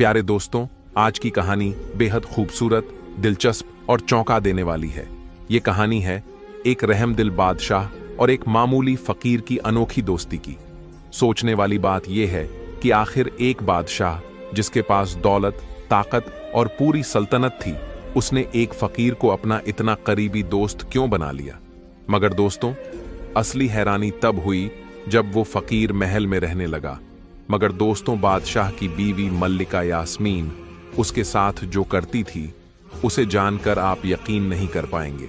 प्यारे दोस्तों, आज की कहानी बेहद खूबसूरत, दिलचस्प और चौंका देने वाली है। ये कहानी है एक रहमदिल बादशाह और एक मामूली फकीर की अनोखी दोस्ती की। सोचने वाली बात यह है कि आखिर एक बादशाह जिसके पास दौलत, ताकत और पूरी सल्तनत थी, उसने एक फकीर को अपना इतना करीबी दोस्त क्यों बना लिया। मगर दोस्तों, असली हैरानी तब हुई जब वो फकीर महल में रहने लगा। मगर दोस्तों, बादशाह की बीवी मल्लिका यास्मीन उसके साथ जो करती थी, उसे जानकर आप यकीन नहीं कर पाएंगे।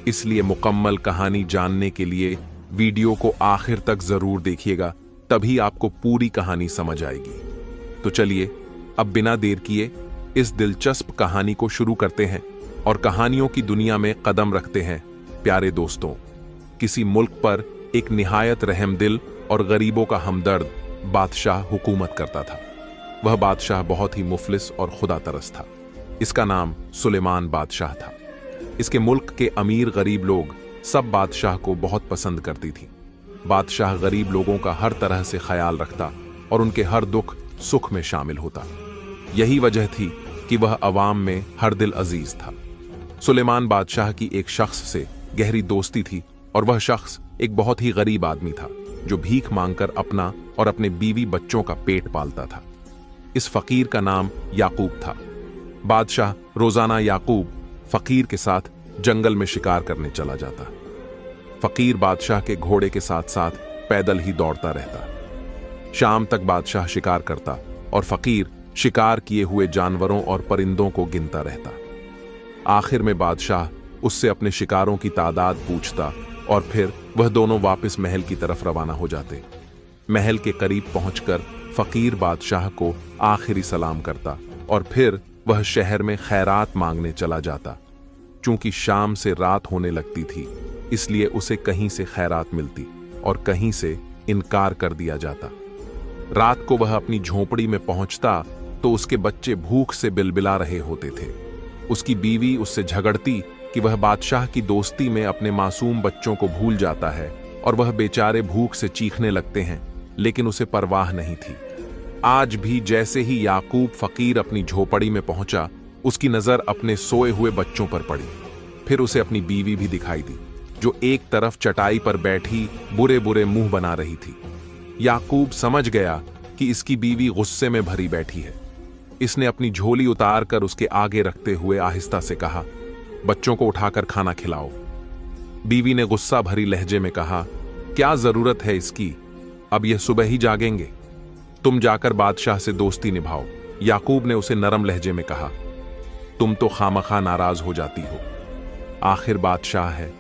इसलिए मुकम्मल कहानी जानने के लिए वीडियो को आखिर तक जरूर देखिएगा, तभी आपको पूरी कहानी समझ आएगी। तो चलिए अब बिना देर किए इस दिलचस्प कहानी को शुरू करते हैं और कहानियों की दुनिया में कदम रखते हैं। प्यारे दोस्तों, किसी मुल्क पर एक निहायत रहमदिल और गरीबों का हमदर्द बादशाह हुकूमत करता था। वह बादशाह बहुत ही मुफलिस और खुदा तरस था। इसका नाम सुलेमान बादशाह था। इसके मुल्क के अमीर गरीब लोग सब बादशाह को बहुत पसंद करती थी। बादशाह गरीब लोगों का हर तरह से ख्याल रखता और उनके हर दुख सुख में शामिल होता। यही वजह थी कि वह अवाम में हर दिल अजीज था। सुलेमान बादशाह की एक शख्स से गहरी दोस्ती थी और वह शख्स एक बहुत ही गरीब आदमी था जो भीख मांगकर अपना और अपने बीवी बच्चों का पेट पालता था। इस फकीर का नाम याकूब था। बादशाह रोजाना याकूब फकीर के साथ जंगल में शिकार करने चला जाता। फकीर बादशाह के घोड़े के साथ साथ पैदल ही दौड़ता रहता। शाम तक बादशाह शिकार करता और फकीर शिकार किए हुए जानवरों और परिंदों को गिनता रहता। आखिर में बादशाह उससे अपने शिकारों की तादाद पूछता और फिर वह दोनों वापस महल की तरफ रवाना हो जाते। महल के करीब पहुंचकर फकीर बादशाह को आखिरी सलाम करता और फिर वह शहर में खैरात मांगने चला जाता। चूंकि शाम से रात होने लगती थी, इसलिए उसे कहीं से खैरात मिलती और कहीं से इनकार कर दिया जाता। रात को वह अपनी झोपड़ी में पहुंचता तो उसके बच्चे भूख से बिलबिला रहे होते थे। उसकी बीवी उससे झगड़ती कि वह बादशाह की दोस्ती में अपने मासूम बच्चों को भूल जाता है और वह बेचारे भूख से चीखने लगते हैं, लेकिन उसे परवाह नहीं थी। आज भी जैसे ही याकूब फकीर अपनी झोपड़ी में पहुंचा, उसकी नजर अपने सोए हुए बच्चों पर पड़ी। फिर उसे अपनी बीवी भी दिखाई दी, जो एक तरफ चटाई पर बैठी बुरे बुरे मुंह बना रही थी। याकूब समझ गया कि इसकी बीवी गुस्से में भरी बैठी है। इसने अपनी झोली उतार कर उसके आगे रखते हुए आहिस्ता से कहा, बच्चों को उठाकर खाना खिलाओ। बीवी ने गुस्सा भरी लहजे में कहा, क्या जरूरत है इसकी, अब यह सुबह ही जागेंगे। तुम जाकर बादशाह से दोस्ती निभाओ। याकूब ने उसे नरम लहजे में कहा, तुम तो खामखा नाराज हो जाती हो। आखिर बादशाह है।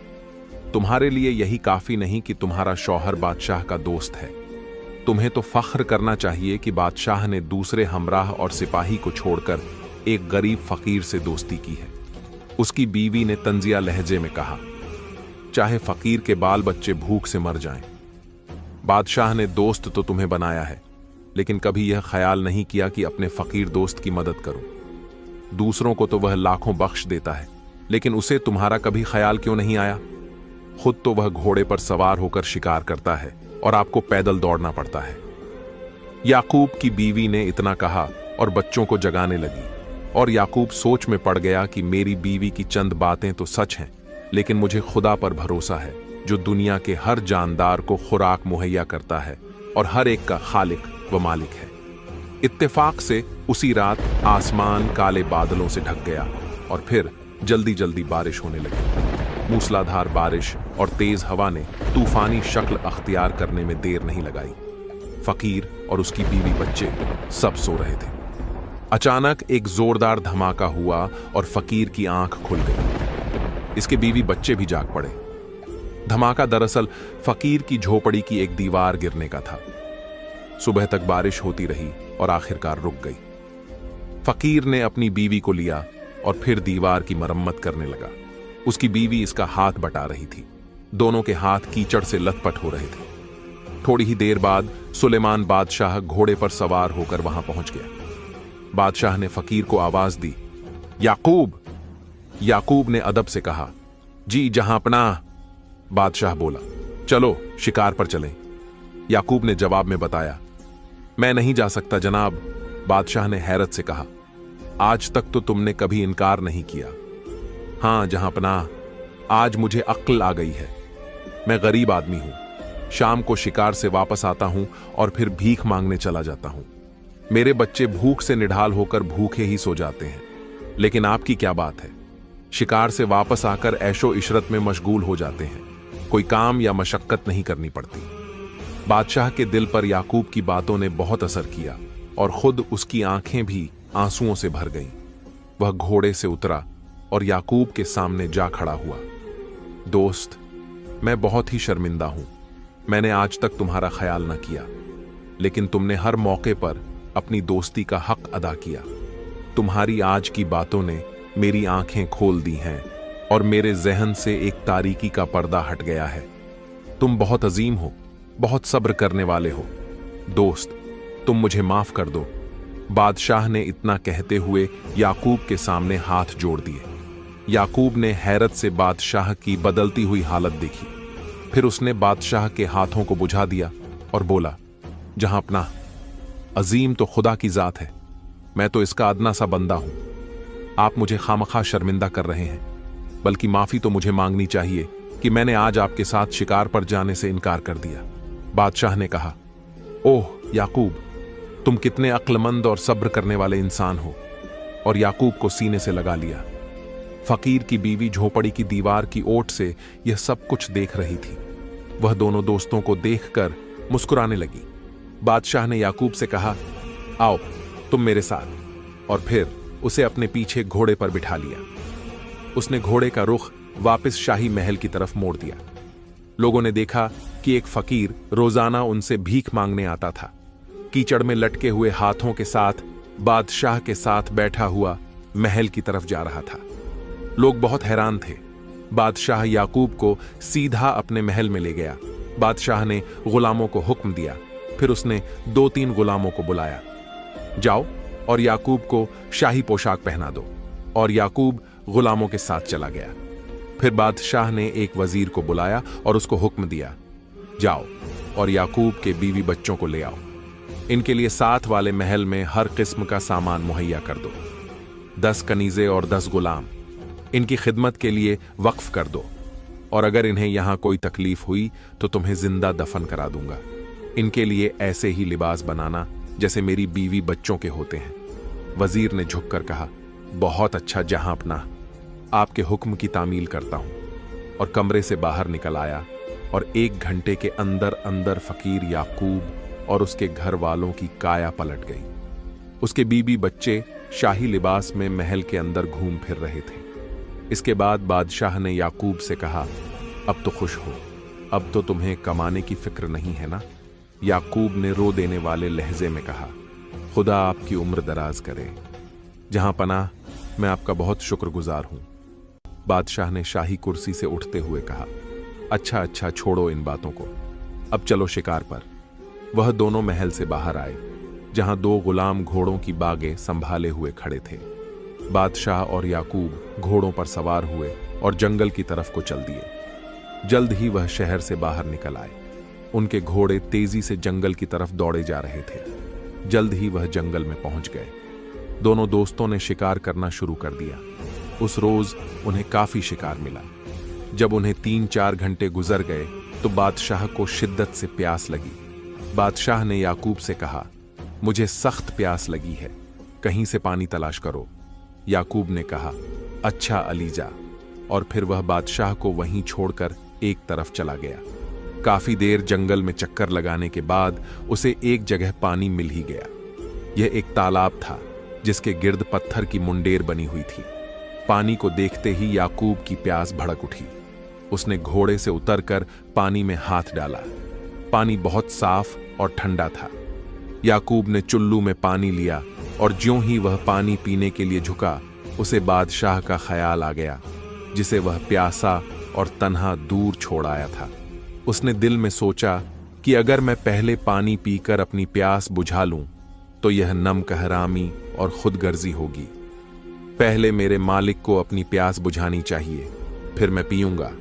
तुम्हारे लिए यही काफी नहीं कि तुम्हारा शौहर बादशाह का दोस्त है। तुम्हें तो फख्र करना चाहिए कि बादशाह ने दूसरे हमराह और सिपाही को छोड़कर एक गरीब फकीर से दोस्ती की है। उसकी बीवी ने तंजिया लहजे में कहा, चाहे फकीर के बाल बच्चे भूख से मर जाएं। बादशाह ने दोस्त तो तुम्हें बनाया है, लेकिन कभी यह ख्याल नहीं किया कि अपने फकीर दोस्त की मदद करो। दूसरों को तो वह लाखों बख्श देता है, लेकिन उसे तुम्हारा कभी ख्याल क्यों नहीं आया। खुद तो वह घोड़े पर सवार होकर शिकार करता है और आपको पैदल दौड़ना पड़ता है। याकूब की बीवी ने इतना कहा और बच्चों को जगाने लगी, और याकूब सोच में पड़ गया कि मेरी बीवी की चंद बातें तो सच हैं, लेकिन मुझे खुदा पर भरोसा है जो दुनिया के हर जानदार को खुराक मुहैया करता है और हर एक का खालिक व मालिक है। इत्तेफाक से उसी रात आसमान काले बादलों से ढक गया और फिर जल्दी जल्दी बारिश होने लगी। मूसलाधार बारिश और तेज हवा ने तूफानी शक्ल अख्तियार करने में देर नहीं लगाई। फकीर और उसकी बीवी बच्चे सब सो रहे थे। अचानक एक जोरदार धमाका हुआ और फकीर की आंख खुल गई। इसके बीवी बच्चे भी जाग पड़े। धमाका दरअसल फकीर की झोपड़ी की एक दीवार गिरने का था। सुबह तक बारिश होती रही और आखिरकार रुक गई। फकीर ने अपनी बीवी को लिया और फिर दीवार की मरम्मत करने लगा। उसकी बीवी इसका हाथ बटा रही थी। दोनों के हाथ कीचड़ से लथपथ हो रहे थे। थोड़ी ही देर बाद सुलेमान बादशाह घोड़े पर सवार होकर वहां पहुंच गया। बादशाह ने फकीर को आवाज दी, याकूब। याकूब ने अदब से कहा, जी जहांपनाह। बादशाह बोला, चलो शिकार पर चलें। याकूब ने जवाब में बताया, मैं नहीं जा सकता जनाब, बादशाह ने हैरत से कहा, आज तक तो तुमने कभी इनकार नहीं किया। हाँ जहांपनाह, आज मुझे अक्ल आ गई है। मैं गरीब आदमी हूं, शाम को शिकार से वापस आता हूं और फिर भीख मांगने चला जाता हूं। मेरे बच्चे भूख से निढाल होकर भूखे ही सो जाते हैं। लेकिन आपकी क्या बात है, शिकार से वापस आकर ऐशो इशरत में मशगूल हो जाते हैं, कोई काम या मशक्कत नहीं करनी पड़ती। बादशाह के दिल पर याकूब की बातों ने बहुत असर किया और खुद उसकी आंखें भी आंसुओं से भर गईं। वह घोड़े से उतरा और याकूब के सामने जा खड़ा हुआ। दोस्त, मैं बहुत ही शर्मिंदा हूं। मैंने आज तक तुम्हारा ख्याल न किया, लेकिन तुमने हर मौके पर अपनी दोस्ती का हक अदा किया। तुम्हारी आज की बातों ने मेरी आंखें खोल दी हैं और मेरे जहन से एक तारीकी का पर्दा हट गया है। तुम बहुत अजीम हो, बहुत सब्र करने वाले हो। दोस्त, तुम मुझे माफ कर दो। बादशाह ने इतना कहते हुए याकूब के सामने हाथ जोड़ दिए। याकूब ने हैरत से बादशाह की बदलती हुई हालत देखी। फिर उसने बादशाह के हाथों को बुझा दिया और बोला, जहांपनाह, अजीम तो खुदा की जात है, मैं तो इसका अदना सा बंदा हूं। आप मुझे खामखा शर्मिंदा कर रहे हैं, बल्कि माफी तो मुझे मांगनी चाहिए कि मैंने आज आपके साथ शिकार पर जाने से इनकार कर दिया। बादशाह ने कहा, ओह याकूब, तुम कितने अक्लमंद और सब्र करने वाले इंसान हो। और याकूब को सीने से लगा लिया। फकीर की बीवी झोपड़ी की दीवार की ओट से यह सब कुछ देख रही थी। वह दोनों दोस्तों को देखकर मुस्कुराने लगी। बादशाह ने याकूब से कहा, आओ तुम मेरे साथ, और फिर उसे अपने पीछे घोड़े पर बिठा लिया। उसने घोड़े का रुख वापस शाही महल की तरफ मोड़ दिया। लोगों ने देखा कि एक फकीर रोजाना उनसे भीख मांगने आता था, कीचड़ में लटके हुए हाथों के साथ बादशाह के साथ बैठा हुआ महल की तरफ जा रहा था। लोग बहुत हैरान थे। बादशाह याकूब को सीधा अपने महल में ले गया। बादशाह ने गुलामों को हुक्म दिया। फिर उसने 2-3 गुलामों को बुलाया, जाओ और याकूब को शाही पोशाक पहना दो। और याकूब गुलामों के साथ चला गया। फिर बादशाह ने एक वजीर को बुलाया और उसको हुक्म दिया, जाओ और याकूब के बीवी बच्चों को ले आओ। इनके लिए साथ वाले महल में हर किस्म का सामान मुहैया कर दो। 10 कनीजे और 10 गुलाम इनकी खिदमत के लिए वक्फ कर दो, और अगर इन्हें यहां कोई तकलीफ हुई तो तुम्हें जिंदा दफन करा दूंगा। इनके लिए ऐसे ही लिबास बनाना जैसे मेरी बीवी बच्चों के होते हैं। वजीर ने झुककर कहा, बहुत अच्छा जहांपनाह, आपके हुक्म की तामील करता हूं। और कमरे से बाहर निकल आया और 1 घंटे के अंदर अंदर फकीर याकूब और उसके घर वालों की काया पलट गई। उसके बीबी बच्चे शाही लिबास में महल के अंदर घूम फिर रहे थे। इसके बाद बादशाह ने याकूब से कहा, अब तो खुश हो, अब तो तुम्हें कमाने की फिक्र नहीं है ना। याकूब ने रो देने वाले लहजे में कहा, खुदा आपकी उम्र दराज करे। जहांपनाह, मैं आपका बहुत शुक्रगुजार हूं। बादशाह ने शाही कुर्सी से उठते हुए कहा, अच्छा अच्छा, छोड़ो इन बातों को, अब चलो शिकार पर। वह दोनों महल से बाहर आए, जहां 2 गुलाम घोड़ों की बागें संभाले हुए खड़े थे। बादशाह और याकूब घोड़ों पर सवार हुए और जंगल की तरफ को चल दिए। जल्द ही वह शहर से बाहर निकल आए। उनके घोड़े तेजी से जंगल की तरफ दौड़े जा रहे थे। जल्द ही वह जंगल में पहुंच गए। दोनों दोस्तों ने शिकार करना शुरू कर दिया। उस रोज उन्हें काफी शिकार मिला। जब उन्हें 3-4 घंटे गुजर गए तो बादशाह को शिद्दत से प्यास लगी। बादशाह ने याकूब से कहा, मुझे सख्त प्यास लगी है, कहीं से पानी तलाश करो। याकूब ने कहा, अच्छा अलीजा। और फिर वह बादशाह को वहीं छोड़कर एक तरफ चला गया। काफी देर जंगल में चक्कर लगाने के बाद उसे एक जगह पानी मिल ही गया। यह एक तालाब था जिसके गिर्द पत्थर की मुंडेर बनी हुई थी। पानी को देखते ही याकूब की प्यास भड़क उठी। उसने घोड़े से उतरकर पानी में हाथ डाला। पानी बहुत साफ और ठंडा था। याकूब ने चुल्लू में पानी लिया और ज्यों ही वह पानी पीने के लिए झुका, उसे बादशाह का ख्याल आ गया, जिसे वह प्यासा और तन्हा दूर छोड़ आया था। उसने दिल में सोचा कि अगर मैं पहले पानी पीकर अपनी प्यास बुझा लूं तो यह नम कहरामी और खुदगर्जी होगी। पहले मेरे मालिक को अपनी प्यास बुझानी चाहिए, फिर मैं पीऊंगा।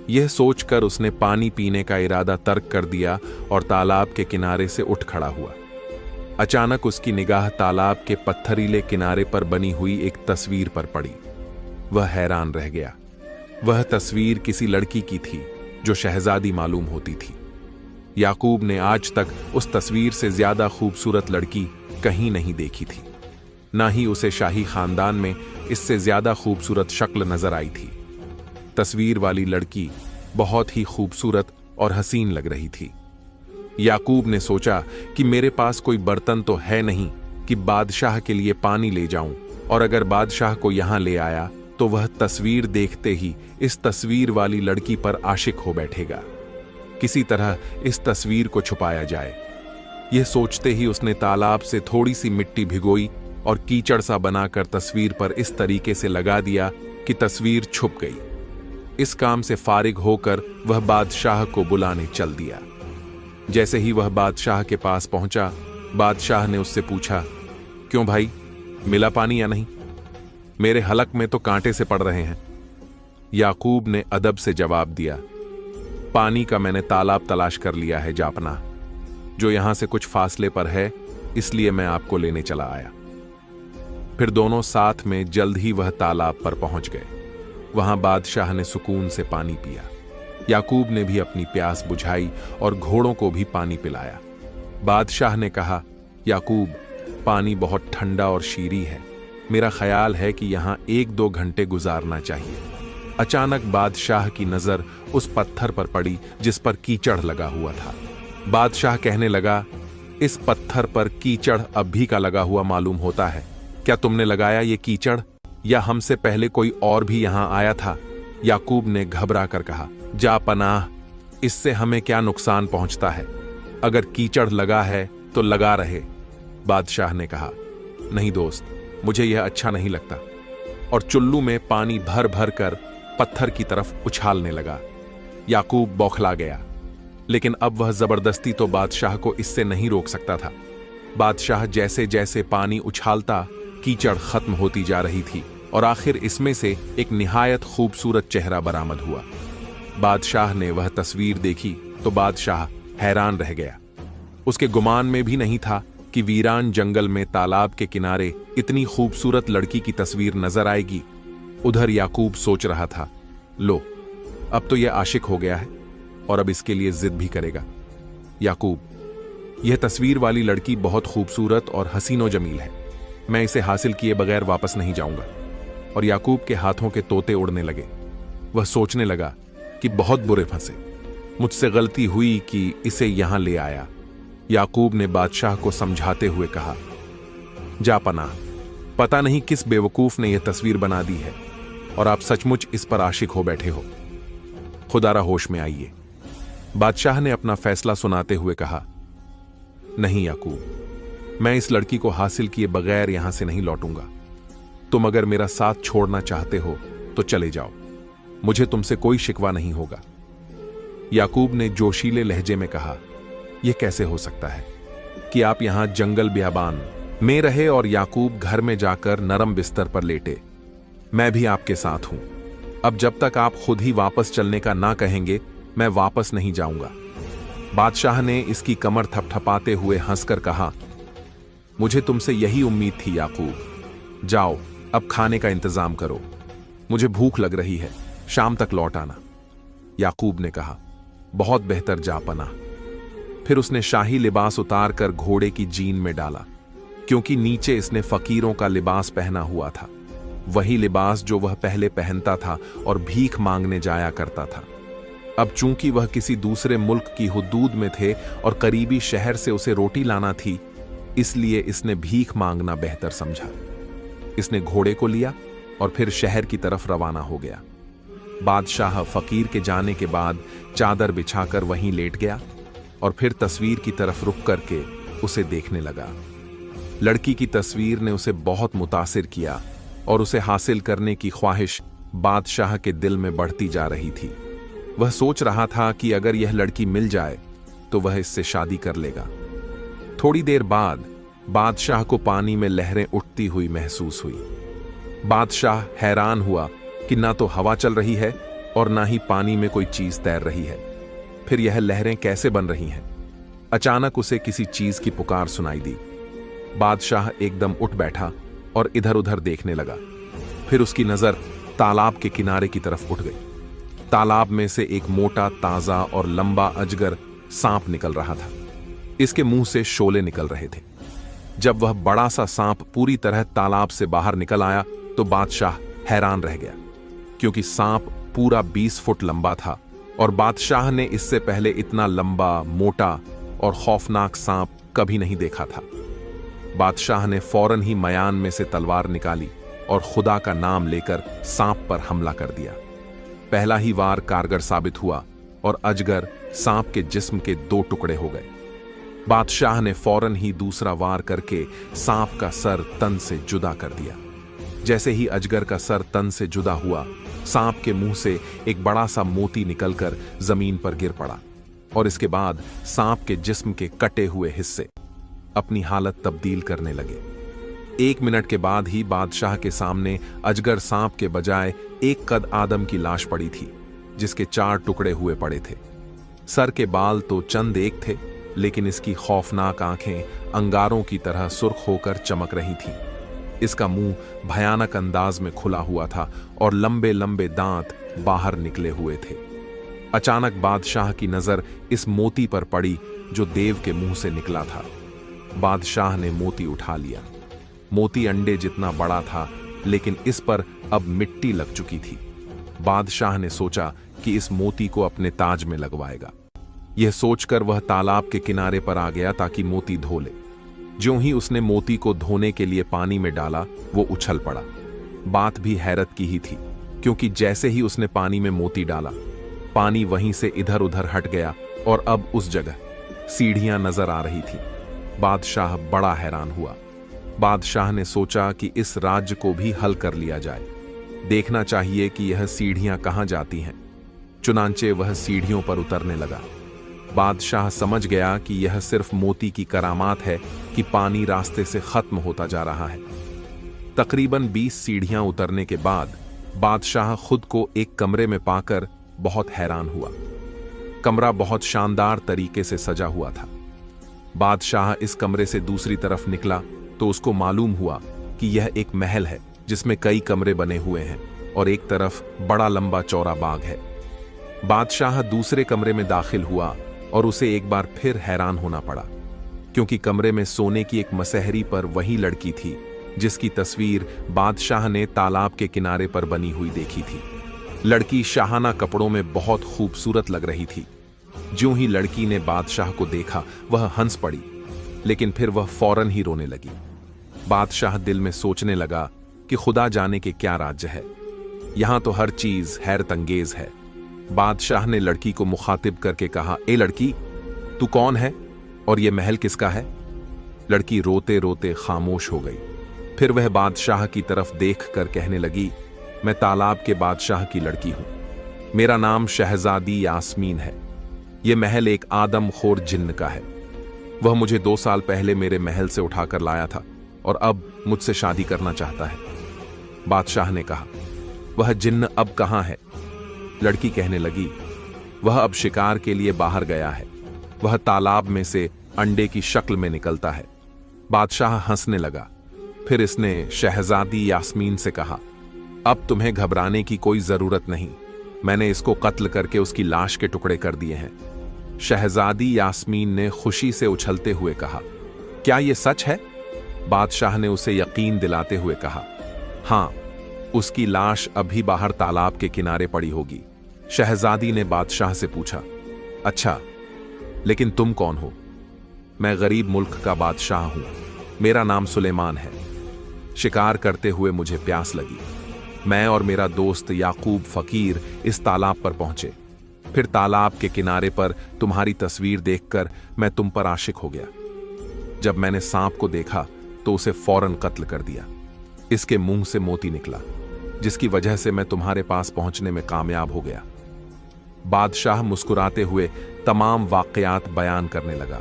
यह सोचकर उसने पानी पीने का इरादा तर्क कर दिया और तालाब के किनारे से उठ खड़ा हुआ। अचानक उसकी निगाह तालाब के पत्थरीले किनारे पर बनी हुई एक तस्वीर पर पड़ी। वह हैरान रह गया। वह तस्वीर किसी लड़की की थी जो शहजादी मालूम होती थी। याकूब ने आज तक उस तस्वीर से ज्यादा खूबसूरत लड़की कहीं नहीं देखी थी, ना ही उसे शाही खानदान में इससे ज्यादा खूबसूरत शक्ल नजर आई थी। तस्वीर वाली लड़की बहुत ही खूबसूरत और हसीन लग रही थी। याकूब ने सोचा कि मेरे पास कोई बर्तन तो है नहीं कि बादशाह के लिए पानी ले जाऊं, और अगर बादशाह को यहां ले आया तो वह तस्वीर देखते ही इस तस्वीर वाली लड़की पर आशिक हो बैठेगा। किसी तरह इस तस्वीर को छुपाया जाए। यह सोचते ही उसने तालाब से थोड़ी सी मिट्टी भिगोई और कीचड़ सा बनाकर तस्वीर पर इस तरीके से लगा दिया कि तस्वीर छुप गई। इस काम से फारिग होकर वह बादशाह को बुलाने चल दिया। जैसे ही वह बादशाह के पास पहुंचा, बादशाह ने उससे पूछा, क्यों भाई, मिला पानी या नहीं? मेरे हलक में तो कांटे से पड़ रहे हैं। याकूब ने अदब से जवाब दिया, पानी का मैंने तालाब तलाश कर लिया है जापना, जो यहां से कुछ फासले पर है, इसलिए मैं आपको लेने चला आया। फिर दोनों साथ में जल्द ही वह तालाब पर पहुंच गए। वहां बादशाह ने सुकून से पानी पिया। याकूब ने भी अपनी प्यास बुझाई और घोड़ों को भी पानी पिलाया। बादशाह ने कहा, याकूब, पानी बहुत ठंडा और शीरी है, मेरा ख्याल है कि यहां 1-2 घंटे गुजारना चाहिए। अचानक बादशाह की नजर उस पत्थर पर पड़ी जिस पर कीचड़ लगा हुआ था। बादशाह कहने लगा, इस पत्थर पर कीचड़ अब भी का लगा हुआ मालूम होता है। क्या तुमने लगाया ये कीचड़, या हमसे पहले कोई और भी यहां आया था? याकूब ने घबरा कर कहा, जा पनाह, इससे हमें क्या नुकसान पहुंचता है? अगर कीचड़ लगा है तो लगा रहे। बादशाह ने कहा, नहीं दोस्त, मुझे यह अच्छा नहीं लगता, और चुल्लू में पानी भर भर कर पत्थर की तरफ उछालने लगा। याकूब बौखला गया, लेकिन अब वह जबरदस्ती तो बादशाह को इससे नहीं रोक सकता था। बादशाह जैसे जैसे पानी उछालता, कीचड़ खत्म होती जा रही थी, और आखिर इसमें से एक निहायत खूबसूरत चेहरा बरामद हुआ। बादशाह ने वह तस्वीर देखी तो बादशाह हैरान रह गया। उसके गुमान में भी नहीं था कि वीरान जंगल में तालाब के किनारे इतनी खूबसूरत लड़की की तस्वीर नजर आएगी। उधर याकूब सोच रहा था, लो, अब तो यह आशिक हो गया है और अब इसके लिए जिद भी करेगा। याकूब, यह तस्वीर वाली लड़की बहुत खूबसूरत और हसीनो जमील है, मैं इसे हासिल किए बगैर वापस नहीं जाऊंगा। और याकूब के हाथों के तोते उड़ने लगे। वह सोचने लगा कि बहुत बुरे फंसे, मुझसे गलती हुई कि इसे यहां ले आया। याकूब ने बादशाह को समझाते हुए कहा, जा पनाह, पता नहीं किस बेवकूफ ने यह तस्वीर बना दी है और आप सचमुच इस पर आशिक हो बैठे हो। खुदारा होश में आइए। बादशाह ने अपना फैसला सुनाते हुए कहा, नहीं याकूब, मैं इस लड़की को हासिल किए बगैर यहां से नहीं लौटूंगा। तुम अगर मेरा साथ छोड़ना चाहते हो तो चले जाओ, मुझे तुमसे कोई शिकवा नहीं होगा। याकूब ने जोशीले लहजे में कहा, यह कैसे हो सकता है कि आप यहां जंगल बियाबान में रहे और याकूब घर में जाकर नरम बिस्तर पर लेटे। मैं भी आपके साथ हूं। अब जब तक आप खुद ही वापस चलने का ना कहेंगे, मैं वापस नहीं जाऊंगा। बादशाह ने इसकी कमर थपथपाते हुए हंसकर कहा, मुझे तुमसे यही उम्मीद थी याकूब। जाओ, अब खाने का इंतजाम करो, मुझे भूख लग रही है, शाम तक लौट आना। याकूब ने कहा, बहुत बेहतर, जा पनाह। फिर उसने शाही लिबास उतारकर घोड़े की जीन में डाला, क्योंकि नीचे इसने फकीरों का लिबास पहना हुआ था, वही लिबास जो वह पहले पहनता था और भीख मांगने जाया करता था। अब चूंकि वह किसी दूसरे मुल्क की हुदूद में थे और करीबी शहर से उसे रोटी लाना थी, इसलिए इसने भीख मांगना बेहतर समझा। इसने घोड़े को लिया और फिर शहर की तरफ रवाना हो गया। बादशाह फकीर के जाने के बाद चादर बिछाकर वहीं लेट गया और फिर तस्वीर की तरफ रुक करके उसे देखने लगा। लड़की की तस्वीर ने उसे बहुत मुतासिर किया और उसे हासिल करने की ख्वाहिश बादशाह के दिल में बढ़ती जा रही थी। वह सोच रहा था कि अगर यह लड़की मिल जाए तो वह इससे शादी कर लेगा। थोड़ी देर बाद बादशाह को पानी में लहरें उठती हुई महसूस हुई। बादशाह हैरान हुआ कि ना तो हवा चल रही है और ना ही पानी में कोई चीज तैर रही है, फिर यह लहरें कैसे बन रही हैं? अचानक उसे किसी चीज की पुकार सुनाई दी। बादशाह एकदम उठ बैठा और इधर उधर देखने लगा। फिर उसकी नजर तालाब के किनारे की तरफ उठ गई। तालाब में से एक मोटा, ताजा और लंबा अजगर सांप निकल रहा था। इसके मुंह से शोले निकल रहे थे। जब वह बड़ा सा सांप पूरी तरह तालाब से बाहर निकल आया तो बादशाह हैरान रह गया, क्योंकि सांप पूरा 20 फुट लंबा था और बादशाह ने इससे पहले इतना लंबा, मोटा और खौफनाक सांप कभी नहीं देखा था। बादशाह ने फौरन ही मयान में से तलवार निकाली और खुदा का नाम लेकर सांप पर हमला कर दिया। पहला ही वार कारगर साबित हुआ और अजगर सांप के जिस्म के 2 टुकड़े हो गए। बादशाह ने फौरन ही दूसरा वार करके सांप का सर तन से जुदा कर दिया। जैसे ही अजगर का सर तन से जुदा हुआ, सांप के मुंह से एक बड़ा सा मोती निकलकर जमीन पर गिर पड़ा और इसके बाद सांप के जिस्म के कटे हुए हिस्से अपनी हालत तब्दील करने लगे। 1 मिनट के बाद ही बादशाह के सामने अजगर सांप के बजाय एक कद आदम की लाश पड़ी थी, जिसके 4 टुकड़े हुए पड़े थे। सर के बाल तो चंद एक थे, लेकिन इसकी खौफनाक आंखें अंगारों की तरह सुर्ख होकर चमक रही थीं। इसका मुंह भयानक अंदाज में खुला हुआ था और लंबे लंबे दांत बाहर निकले हुए थे। अचानक बादशाह की नजर इस मोती पर पड़ी जो देव के मुंह से निकला था। बादशाह ने मोती उठा लिया। मोती अंडे जितना बड़ा था, लेकिन इस पर अब मिट्टी लग चुकी थी। बादशाह ने सोचा कि इस मोती को अपने ताज में लगवाएगा। यह सोचकर वह तालाब के किनारे पर आ गया ताकि मोती धो ले। ज्यों ही उसने मोती को धोने के लिए पानी में डाला, वो उछल पड़ा। बात भी हैरत की ही थी, क्योंकि जैसे ही उसने पानी में मोती डाला, पानी वहीं से इधर उधर हट गया और अब उस जगह सीढ़ियां नजर आ रही थी। बादशाह बड़ा हैरान हुआ। बादशाह ने सोचा कि इस राज्य को भी हल कर लिया जाए। देखना चाहिए कि यह सीढ़ियां कहां जाती हैं। चुनांचे वह सीढ़ियों पर उतरने लगा। बादशाह समझ गया कि यह सिर्फ मोती की करामात है कि पानी रास्ते से खत्म होता जा रहा है। तकरीबन 20 सीढ़ियां उतरने के बाद बादशाह खुद को एक कमरे में पाकर बहुत हैरान हुआ। कमरा बहुत शानदार तरीके से सजा हुआ था। बादशाह इस कमरे से दूसरी तरफ निकला तो उसको मालूम हुआ कि यह एक महल है जिसमें कई कमरे बने हुए हैं और एक तरफ बड़ा लंबा चौड़ा बाग है। बादशाह दूसरे कमरे में दाखिल हुआ और उसे एक बार फिर हैरान होना पड़ा, क्योंकि कमरे में सोने की एक मसहरी पर वही लड़की थी जिसकी तस्वीर बादशाह ने तालाब के किनारे पर बनी हुई देखी थी। लड़की शाहाना कपड़ों में बहुत खूबसूरत लग रही थी। ज्यों ही लड़की ने बादशाह को देखा, वह हंस पड़ी, लेकिन फिर वह फौरन ही रोने लगी। बादशाह दिल में सोचने लगा कि खुदा जाने के क्या राज्य है, यहां तो हर चीज हैरत अंगेज है। बादशाह ने लड़की को मुखातिब करके कहा, ए लड़की, तू कौन है और यह महल किसका है? लड़की रोते रोते खामोश हो गई। फिर वह बादशाह की तरफ देख कर कहने लगी, मैं तालाब के बादशाह की लड़की हूं। मेरा नाम शहजादी यास्मीन है। यह महल एक आदमखोर जिन्न का है। वह मुझे 2 साल पहले मेरे महल से उठाकर लाया था और अब मुझसे शादी करना चाहता है। बादशाह ने कहा, वह जिन्न अब कहां है? लड़की कहने लगी, वह अब शिकार के लिए बाहर गया है। वह तालाब में से अंडे की शक्ल में निकलता है। बादशाह हंसने लगा। फिर इसने शहजादी यास्मीन से कहा, अब तुम्हें घबराने की कोई जरूरत नहीं। मैंने इसको कत्ल करके उसकी लाश के टुकड़े कर दिए हैं। शहजादी यास्मीन ने खुशी से उछलते हुए कहा, क्या यह सच है? बादशाह ने उसे यकीन दिलाते हुए कहा, हां, उसकी लाश अभी बाहर तालाब के किनारे पड़ी होगी। शहजादी ने बादशाह से पूछा, अच्छा, लेकिन तुम कौन हो? मैं गरीब मुल्क का बादशाह हूं। मेरा नाम सुलेमान है। शिकार करते हुए मुझे प्यास लगी। मैं और मेरा दोस्त याकूब फकीर इस तालाब पर पहुंचे। फिर तालाब के किनारे पर तुम्हारी तस्वीर देखकर मैं तुम पर आशिक हो गया। जब मैंने सांप को देखा तो उसे फौरन कत्ल कर दिया। इसके मुंह से मोती निकला, जिसकी वजह से मैं तुम्हारे पास पहुंचने में कामयाब हो गया। बादशाह मुस्कुराते हुए तमाम वाकयात बयान करने लगा।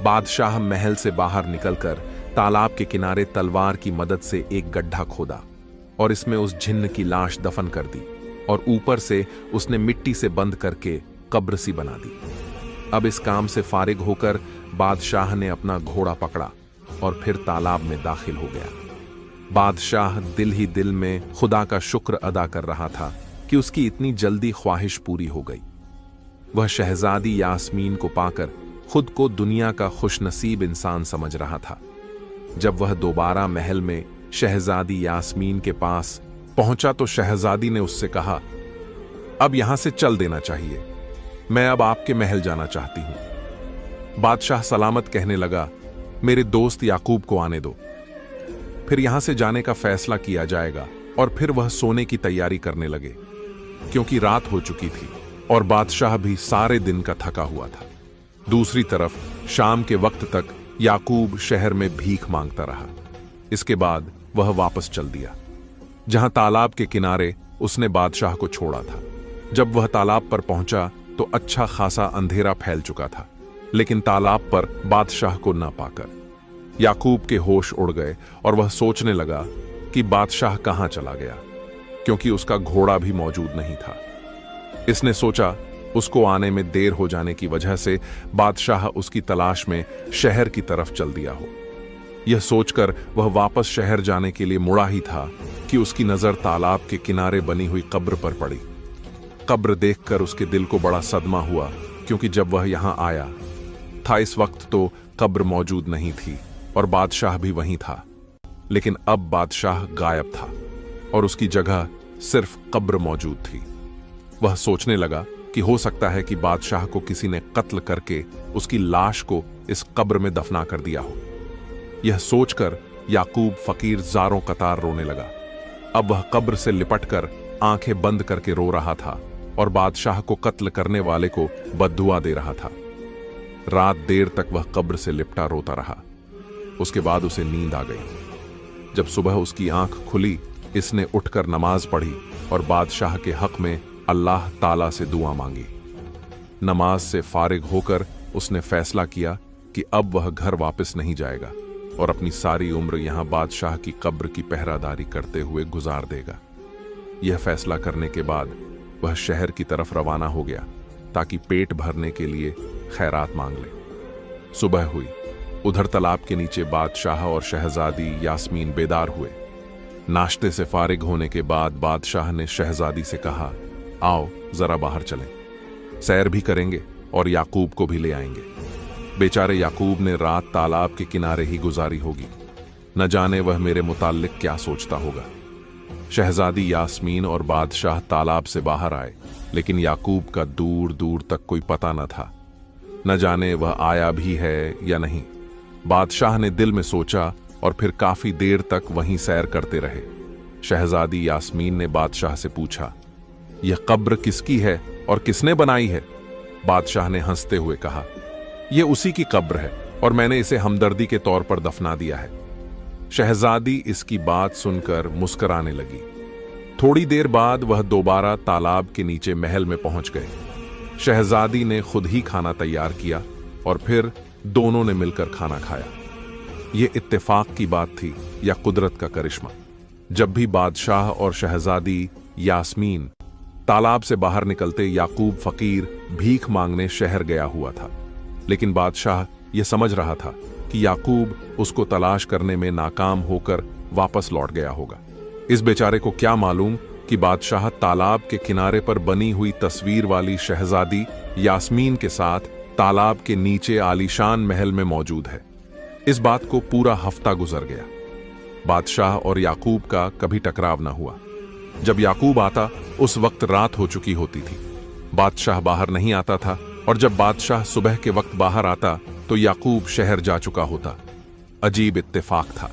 बादशाह महल से बाहर निकलकर तालाब के किनारे तलवार की मदद से एक गड्ढा खोदा और इसमें उस जिन्न की लाश दफन कर दी और ऊपर से उसने मिट्टी से बंद करके कब्र सी बना दी। अब इस काम से फारिग होकर बादशाह ने अपना घोड़ा पकड़ा और फिर तालाब में दाखिल हो गया। बादशाह दिल ही दिल में खुदा का शुक्र अदा कर रहा था कि उसकी इतनी जल्दी ख्वाहिश पूरी हो गई। वह शहजादी यास्मीन को पाकर खुद को दुनिया का खुशनसीब इंसान समझ रहा था। जब वह दोबारा महल में शहजादी यास्मीन के पास पहुंचा तो शहजादी ने उससे कहा, अब यहां से चल देना चाहिए, मैं अब आपके महल जाना चाहती हूं। बादशाह सलामत कहने लगा, मेरे दोस्त याकूब को आने दो, फिर यहां से जाने का फैसला किया जाएगा। और फिर वह सोने की तैयारी करने लगे, क्योंकि रात हो चुकी थी और बादशाह भी सारे दिन का थका हुआ था। दूसरी तरफ शाम के वक्त तक याकूब शहर में भीख मांगता रहा। इसके बाद वह वापस चल दिया। जहां तालाब के किनारे उसने बादशाह को छोड़ा था। जब वह तालाब पर पहुंचा तो अच्छा खासा अंधेरा फैल चुका था, लेकिन तालाब पर बादशाह को न पाकर याकूब के होश उड़ गए और वह सोचने लगा कि बादशाह कहां चला गया, क्योंकि उसका घोड़ा भी मौजूद नहीं था। इसने सोचा उसको आने में देर हो जाने की वजह से बादशाह उसकी तलाश में शहर की तरफ चल दिया हो। यह सोचकर वह वापस शहर जाने के लिए मुड़ा ही था कि उसकी नजर तालाब के किनारे बनी हुई कब्र पर पड़ी। कब्र देखकर उसके दिल को बड़ा सदमा हुआ, क्योंकि जब वह यहां आया था इस वक्त तो कब्र मौजूद नहीं थी और बादशाह भी वहीं था। लेकिन अब बादशाह गायब था और उसकी जगह सिर्फ कब्र मौजूद थी। वह सोचने लगा कि हो सकता है कि बादशाह को किसी ने कत्ल करके उसकी लाश को इस कब्र में दफना कर दिया हो। यह सोचकर याकूब फकीर ज़ारों कतार रोने लगा। अब वह कब्र से लिपटकर आंखें बंद करके रो रहा था और बादशाह को कत्ल करने वाले को बद्दुआ दे रहा था। रात देर तक वह कब्र से लिपटा रोता रहा। उसके बाद उसे नींद आ गई। जब सुबह उसकी आंख खुली, इसने उठकर नमाज पढ़ी और बादशाह के हक में अल्लाह ताला से दुआ मांगी। नमाज से फारिग होकर उसने फैसला किया कि अब वह घर वापस नहीं जाएगा और अपनी सारी उम्र यहां बादशाह की कब्र की पहरादारी करते हुए गुजार देगा। यह फैसला करने के बाद वह शहर की तरफ रवाना हो गया ताकि पेट भरने के लिए खैरात मांग ले। सुबह हुई। उधर तालाब के नीचे बादशाह और शहजादी यास्मीन बेदार हुए। नाश्ते से फारिग होने के बाद बादशाह ने शहजादी से कहा, आओ जरा बाहर चलें, सैर भी करेंगे और याकूब को भी ले आएंगे। बेचारे याकूब ने रात तालाब के किनारे ही गुजारी होगी। न जाने वह मेरे मुताल्लिक क्या सोचता होगा। शहजादी यास्मीन और बादशाह तालाब से बाहर आए, लेकिन याकूब का दूर दूर तक कोई पता न था। न जाने वह आया भी है या नहीं। बादशाह ने दिल में सोचा और फिर काफी देर तक वहीं सैर करते रहे। शहजादी यास्मीन ने बादशाह से पूछा, यह कब्र किसकी है और किसने बनाई है? बादशाह ने हंसते हुए कहा, यह उसी की कब्र है और मैंने इसे हमदर्दी के तौर पर दफना दिया है। शहजादी इसकी बात सुनकर मुस्कुराने लगी। थोड़ी देर बाद वह दोबारा तालाब के नीचे महल में पहुंच गए। शहजादी ने खुद ही खाना तैयार किया और फिर दोनों ने मिलकर खाना खाया। यह इत्तेफाक की बात थी या कुदरत का करिश्मा। जब भी बादशाह और शहजादी यास्मीन तालाब से बाहर निकलते, याकूब फकीर भीख मांगने शहर गया हुआ था। लेकिन बादशाह यह समझ रहा था कि याकूब उसको तलाश करने में नाकाम होकर वापस लौट गया होगा। इस बेचारे को क्या मालूम कि बादशाह तालाब के किनारे पर बनी हुई तस्वीर वाली शहजादी यास्मीन के साथ तालाब के नीचे आलीशान महल में मौजूद है। इस बात को पूरा हफ्ता गुजर गया। बादशाह और याकूब का कभी टकराव न हुआ। जब याकूब आता उस वक्त रात हो चुकी होती थी। बादशाह बाहर नहीं आता था और जब बादशाह सुबह के वक्त बाहर आता तो याकूब शहर जा चुका होता। अजीब इत्तेफाक था।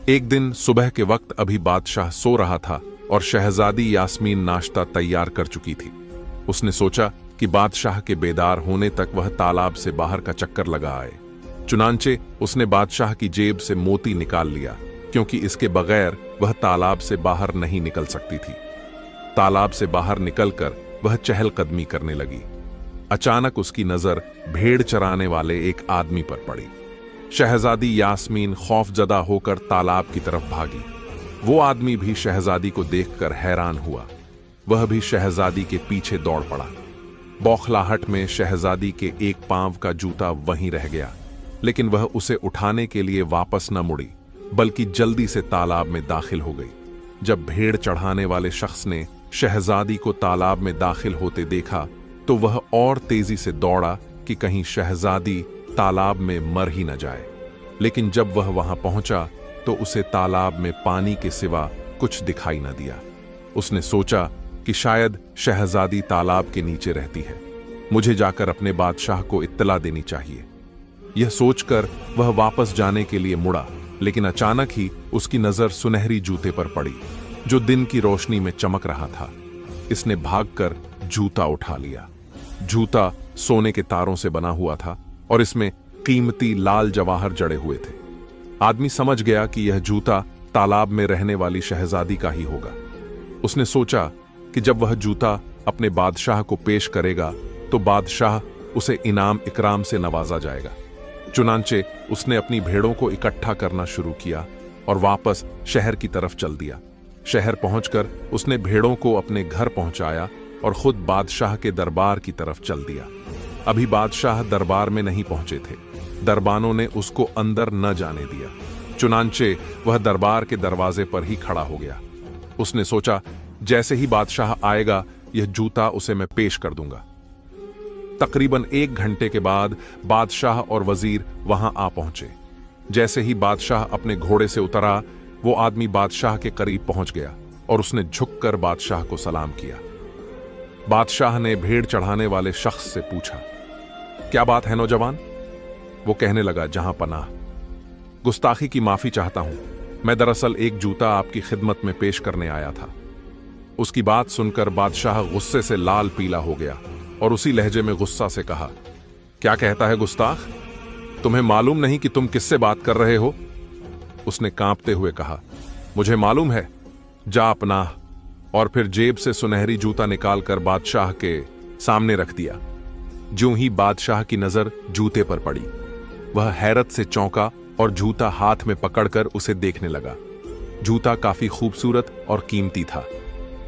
एक दिन सुबह के वक्त अभी बादशाह सो रहा था और शहजादी यास्मीन नाश्ता तैयार कर चुकी थी। उसने सोचा कि बादशाह के बेदार होने तक वह तालाब से बाहर का चक्कर लगा आए। चुनांचे उसने बादशाह की जेब से मोती निकाल लिया, क्योंकि इसके बगैर वह तालाब से बाहर नहीं निकल सकती थी। तालाब से बाहर निकलकर वह चहलकदमी करने लगी। अचानक उसकी नजर भेड़ चराने वाले एक आदमी पर पड़ी। शहजादी यास्मीन खौफजदा होकर तालाब की तरफ भागी। वो आदमी भी शहजादी को देखकर हैरान हुआ। वह भी शहजादी के पीछे दौड़ पड़ा। बौखलाहट में शहजादी के एक पांव का जूता वहीं रह गया। लेकिन वह उसे उठाने के लिए वापस न मुड़ी, बल्कि जल्दी से तालाब में दाखिल हो गई। जब भेड़ चढ़ाने वाले शख्स ने शहजादी को तालाब में दाखिल होते देखा तो वह और तेजी से दौड़ा कि कहीं शहजादी तालाब में मर ही न जाए। लेकिन जब वह वहां पहुंचा तो उसे तालाब में पानी के सिवा कुछ दिखाई न दिया। उसने सोचा कि शायद शहजादी तालाब के नीचे रहती है, मुझे जाकर अपने बादशाह को इत्तला देनी चाहिए। यह सोचकर वह वापस जाने के लिए मुड़ा, लेकिन अचानक ही उसकी नजर सुनहरी जूते पर पड़ी जो दिन की रोशनी में चमक रहा था। इसने भागकर जूता उठा लिया। जूता सोने के तारों से बना हुआ था और इसमें कीमती लाल जवाहर जड़े हुए थे। आदमी समझ गया कि यह जूता तालाब में रहने वाली शहजादी का ही होगा। उसने सोचा कि जब वह जूता अपने बादशाह को पेश करेगा तो बादशाह उसे इनाम इकराम से नवाजा जाएगा। चुनांचे उसने अपनी भेड़ों को इकट्ठा करना शुरू किया और वापस शहर की तरफ चल दिया। शहर पहुंचकर उसने भेड़ों को अपने घर पहुंचाया और खुद बादशाह के दरबार की तरफ चल दिया। अभी बादशाह दरबार में नहीं पहुंचे थे, दरबानों ने उसको अंदर न जाने दिया। चुनांचे वह दरबार के दरवाजे पर ही खड़ा हो गया। उसने सोचा जैसे ही बादशाह आएगा यह जूता उसे मैं पेश कर दूंगा। तकरीबन 1 घंटे के बाद बादशाह और वजीर वहां आ पहुंचे। जैसे ही बादशाह अपने घोड़े से उतरा वो आदमी बादशाह के करीब पहुंच गया और उसने झुककर बादशाह को सलाम किया। बादशाह ने भेड़ चढ़ाने वाले शख्स से पूछा, क्या बात है नौजवान? वो कहने लगा, जहां पनाह, गुस्ताखी की माफी चाहता हूं, मैं दरअसल एक जूता आपकी खिदमत में पेश करने आया था। उसकी बात सुनकर बादशाह गुस्से से लाल पीला हो गया और उसी लहजे में गुस्सा से कहा, क्या कहता है गुस्ताख? तुम्हें मालूम नहीं कि तुम किससे बात कर रहे हो? उसने कांपते हुए कहा, मुझे मालूम है, जा अपनाह। और फिर जेब से सुनहरी जूता निकालकर बादशाह के सामने रख दिया। ज्यों ही बादशाह की नजर जूते पर पड़ी, वह हैरत से चौंका और जूता हाथ में पकड़कर उसे देखने लगा। जूता काफी खूबसूरत और कीमती था।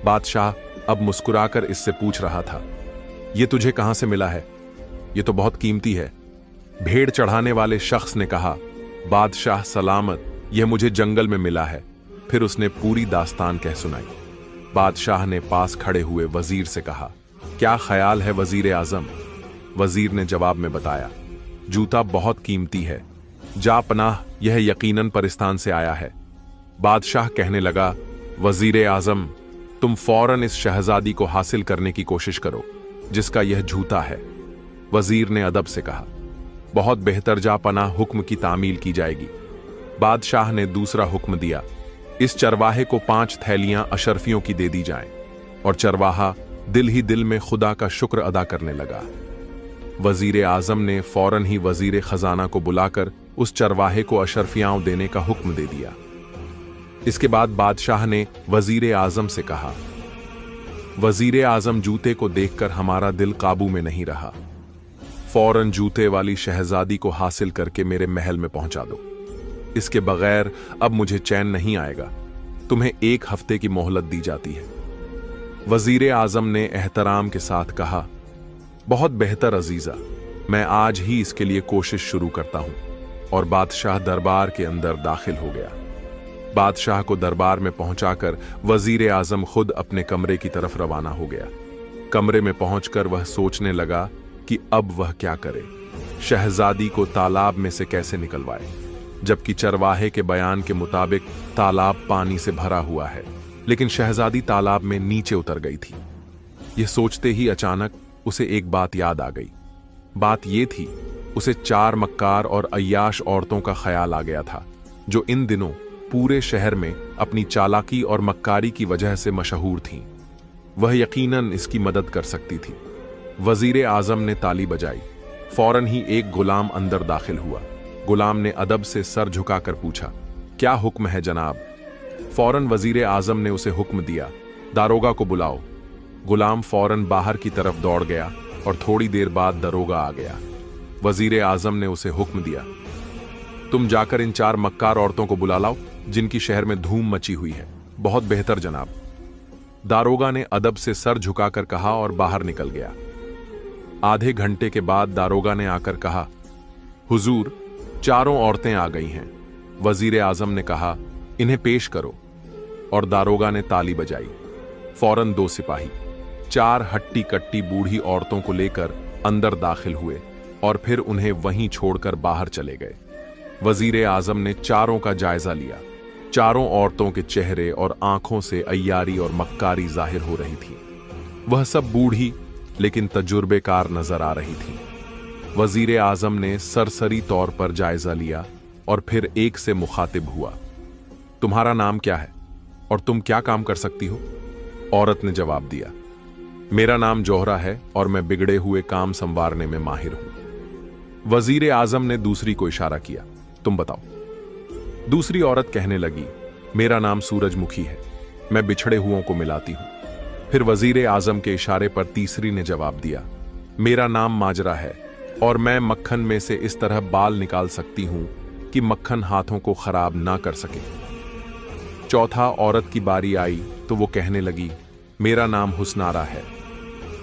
बादशाह अब मुस्कुराकर इससे पूछ रहा था, यह तुझे कहां से मिला है? यह तो बहुत कीमती है। भेड़ चढ़ाने वाले शख्स ने कहा, बादशाह सलामत, यह मुझे जंगल में मिला है। फिर उसने पूरी दास्तान कह सुनाई। बादशाह ने पास खड़े हुए वजीर से कहा, क्या ख्याल है वजीर आजम? वजीर ने जवाब में बताया, जूता बहुत कीमती है, जा पनाह, यह यकीनन परिस्तान से आया है। बादशाह कहने लगा, वजीर आजम, तुम फौरन इस शहजादी को हासिल करने की कोशिश करो जिसका यह जूता है। वजीर ने अदब से कहा, बहुत बेहतर, जा पनाह, हुक्म की तामील की जाएगी। बादशाह ने दूसरा हुक्म दिया, इस चरवाहे को 5 थैलियां अशरफियों की दे दी जाएं। और चरवाहा दिल ही दिल में खुदा का शुक्र अदा करने लगा। वजीर आजम ने फौरन ही वजीर खजाना को बुलाकर उस चरवाहे को अशरफियां देने का हुक्म दे दिया। इसके बाद बादशाह ने वजीर आजम से कहा, वजीर आजम, जूते को देखकर हमारा दिल काबू में नहीं रहा। फौरन जूते वाली शहजादी को हासिल करके मेरे महल में पहुंचा दो। इसके बगैर अब मुझे चैन नहीं आएगा। तुम्हें 1 हफ्ते की मोहलत दी जाती है। वजीर आजम ने एहतराम के साथ कहा, बहुत बेहतर अजीजा, मैं आज ही इसके लिए कोशिश शुरू करता हूं। और बादशाह दरबार के अंदर दाखिल हो गया। बादशाह को दरबार में पहुंचाकर वजीर आजम खुद अपने कमरे की तरफ रवाना हो गया। कमरे में पहुंचकर वह सोचने लगा कि अब वह क्या करे, शहजादी को तालाब में से कैसे निकलवाए, जबकि चरवाहे के बयान के मुताबिक तालाब पानी से भरा हुआ है, लेकिन शहजादी तालाब में नीचे उतर गई थी। यह सोचते ही अचानक उसे एक बात याद आ गई। बात यह थी, उसे 4 मक्कार और अय्याश औरतों का ख्याल आ गया था जो इन दिनों पूरे शहर में अपनी चालाकी और मक्कारी की वजह से मशहूर थीं। वह यकीनन इसकी मदद कर सकती थी। वजीर आजम ने ताली बजाई। फौरन ही एक गुलाम अंदर दाखिल हुआ। गुलाम ने अदब से सर झुकाकर पूछा, क्या हुक्म है जनाब? फौरन वजीर आजम ने उसे हुक्म दिया, दारोगा को बुलाओ। गुलाम फौरन बाहर की तरफ दौड़ गया और थोड़ी देर बाद दरोगा आ गया। वजीर आजम ने उसे हुक्म दिया, तुम जाकर इन 4 मक्कार औरतों को बुला लाओ जिनकी शहर में धूम मची हुई है। बहुत बेहतर जनाब। दारोगा ने अदब से सर झुकाकर कहा और बाहर निकल गया। आधे घंटे के बाद दारोगा ने आकर कहा, हुजूर, चारों औरतें आ गई हैं। वजीर आजम ने कहा, इन्हें पेश करो। और दारोगा ने ताली बजाई। फौरन 2 सिपाही 4 हट्टी कट्टी बूढ़ी औरतों को लेकर अंदर दाखिल हुए और फिर उन्हें वहीं छोड़कर बाहर चले गए। वजीर आजम ने चारों का जायजा लिया। चारों औरतों के चेहरे और आंखों से अय्यारी और मक्कारी जाहिर हो रही थी। वह सब बूढ़ी लेकिन तजुर्बेकार नजर आ रही थी। वजीर आजम ने सरसरी तौर पर जायजा लिया और फिर एक से मुखातिब हुआ। तुम्हारा नाम क्या है और तुम क्या काम कर सकती हो? औरत ने जवाब दिया, मेरा नाम जोहरा है और मैं बिगड़े हुए काम संवारने में माहिर हूं। वजीर आजम ने दूसरी को इशारा किया, तुम बताओ। दूसरी औरत कहने लगी, मेरा नाम सूरजमुखी है, मैं बिछड़े हुओं को मिलाती हूं। फिर वजीर आजम के इशारे पर तीसरी ने जवाब दिया, मेरा नाम माजरा है और मैं मक्खन में से इस तरह बाल निकाल सकती हूं कि मक्खन हाथों को खराब ना कर सके। चौथा औरत की बारी आई तो वो कहने लगी, मेरा नाम हुस्नारा है,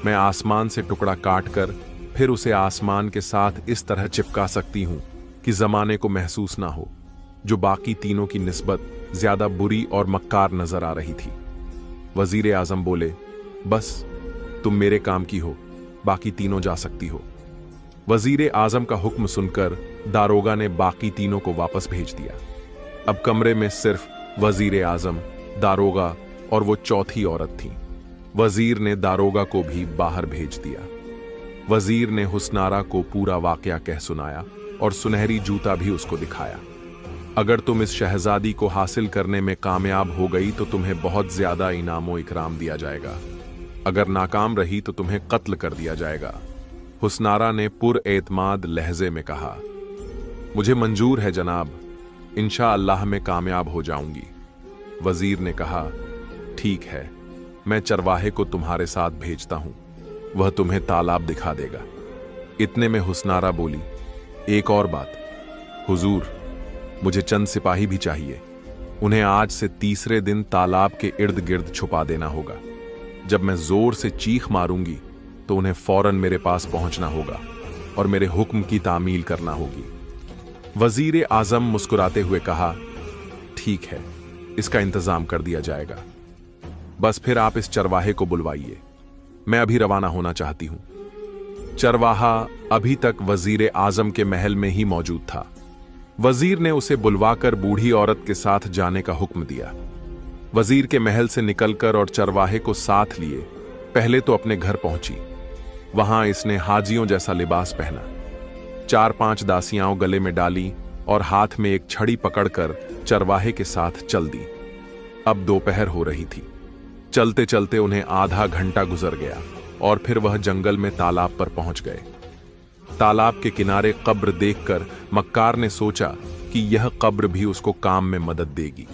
मैं आसमान से टुकड़ा काटकर फिर उसे आसमान के साथ इस तरह चिपका सकती हूं कि जमाने को महसूस ना हो, जो बाकी तीनों की निस्बत ज्यादा बुरी और मक्कार नजर आ रही थी। वजीर आजम बोले, बस तुम मेरे काम की हो, बाकी तीनों जा सकती हो। वजीर आजम का हुक्म सुनकर दारोगा ने बाकी तीनों को वापस भेज दिया। अब कमरे में सिर्फ वजीर आजम, दारोगा और वो चौथी औरत थी। वजीर ने दारोगा को भी बाहर भेज दिया। वजीर ने हुस्नारा को पूरा वाकया कह सुनाया और सुनहरी जूता भी उसको दिखाया। अगर तुम इस शहजादी को हासिल करने में कामयाब हो गई तो तुम्हें बहुत ज्यादा इनामो इकराम दिया जाएगा, अगर नाकाम रही तो तुम्हें कत्ल कर दिया जाएगा। हुस्नारा ने पुरएतमाद लहजे में कहा, मुझे मंजूर है जनाब, इंशाअल्लाह मैं कामयाब हो जाऊंगी। वजीर ने कहा, ठीक है, मैं चरवाहे को तुम्हारे साथ भेजता हूं, वह तुम्हें तालाब दिखा देगा। इतने में हुस्नारा बोली, एक और बात, हुजूर मुझे चंद सिपाही भी चाहिए, उन्हें आज से तीसरे दिन तालाब के इर्द गिर्द छुपा देना होगा। जब मैं जोर से चीख मारूंगी तो उन्हें फौरन मेरे पास पहुंचना होगा और मेरे हुक्म की तामील करना होगी। वजीर आजम मुस्कुराते हुए कहा, ठीक है, इसका इंतजाम कर दिया जाएगा। बस फिर आप इस चरवाहे को बुलवाइए, मैं अभी रवाना होना चाहती हूं। चरवाहा अभी तक वजीर आजम के महल में ही मौजूद था। वजीर ने उसे बुलवाकर बूढ़ी औरत के साथ जाने का हुक्म दिया। वजीर के महल से निकलकर और चरवाहे को साथ लिए पहले तो अपने घर पहुंची। वहां इसने हाजियों जैसा लिबास पहना, 4-5 दासियां गले में डाली और हाथ में एक छड़ी पकड़कर चरवाहे के साथ चल दी। अब दोपहर हो रही थी। चलते चलते उन्हें आधा घंटा गुजर गया और फिर वह जंगल में तालाब पर पहुंच गए। तालाब के किनारे कब्र देखकर मक्कार ने सोचा कि यह कब्र भी उसको काम में मदद देगी।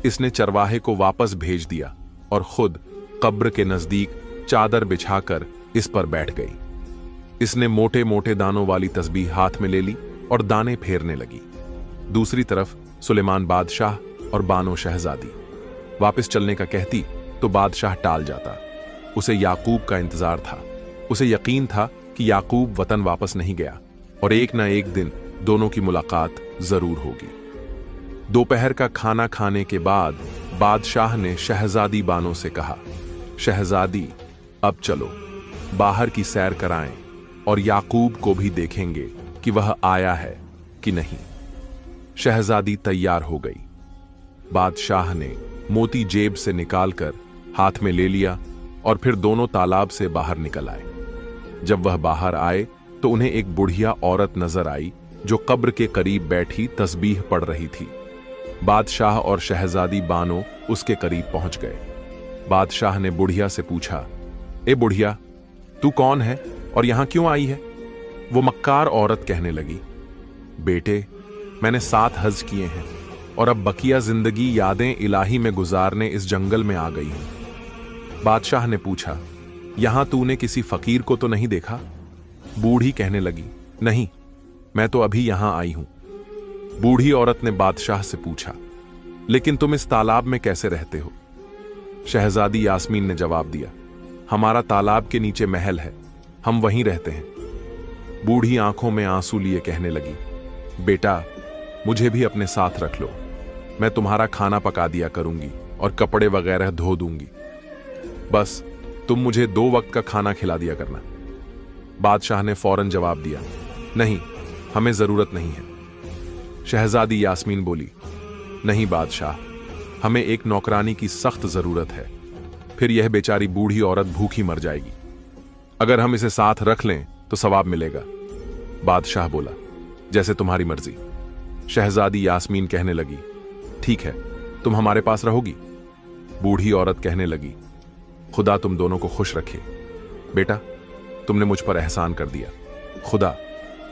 इसने चरवाहे को वापस भेज दिया और खुद कब्र के नजदीक चादर बिछाकर इस पर बैठ गई। इसने मोटे मोटे दानों वाली तस्बीह हाथ में ले ली और दाने फेरने लगी। दूसरी तरफ सुलेमान बादशाह और बानो शहजादी वापस चलने का कहती तो बादशाह टाल जाता। उसे याकूब का इंतजार था। उसे यकीन था कि याकूब वतन वापस नहीं गया और एक न एक दिन दोनों की मुलाकात जरूर होगी। दोपहर का खाना खाने के बाद बादशाह ने शहजादी बानो से कहा, शहजादी अब चलो, बाहर की सैर कराएं और याकूब को भी देखेंगे कि वह आया है कि नहीं। शहजादी तैयार हो गई। बादशाह ने मोती जेब से निकालकर हाथ में ले लिया और फिर दोनों तालाब से बाहर निकल आए। जब वह बाहर आए तो उन्हें एक बुढ़िया औरत नजर आई जो कब्र के करीब बैठी तस्बीह पढ़ रही थी। बादशाह और शहजादी बानो उसके करीब पहुंच गए। बादशाह ने बुढ़िया से पूछा, ए बुढ़िया, तू कौन है और यहां क्यों आई है? वो मक्कार औरत कहने लगी, बेटे, मैंने 7 हज किए हैं और अब बकिया जिंदगी यादें इलाही में गुजारने इस जंगल में आ गई हूं। बादशाह ने पूछा, यहां तूने किसी फकीर को तो नहीं देखा? बूढ़ी कहने लगी, नहीं, मैं तो अभी यहां आई हूं। बूढ़ी औरत ने बादशाह से पूछा, लेकिन तुम इस तालाब में कैसे रहते हो? शहजादी यास्मीन ने जवाब दिया, हमारा तालाब के नीचे महल है, हम वहीं रहते हैं। बूढ़ी आंखों में आंसू लिए कहने लगी, बेटा, मुझे भी अपने साथ रख लो, मैं तुम्हारा खाना पका दिया करूंगी और कपड़े वगैरह धो दूंगी। बस तुम मुझे 2 वक्त का खाना खिला दिया करना। बादशाह ने फौरन जवाब दिया, नहीं, हमें जरूरत नहीं है। शहजादी यास्मीन बोली, नहीं बादशाह, हमें एक नौकरानी की सख्त जरूरत है, फिर यह बेचारी बूढ़ी औरत भूखी मर जाएगी। अगर हम इसे साथ रख लें तो सवाब मिलेगा। बादशाह बोला, जैसे तुम्हारी मर्जी। शहजादी यास्मीन कहने लगी, ठीक है, तुम हमारे पास रहोगी। बूढ़ी औरत कहने लगी, खुदा तुम दोनों को खुश रखे। बेटा, तुमने मुझ पर एहसान कर दिया, खुदा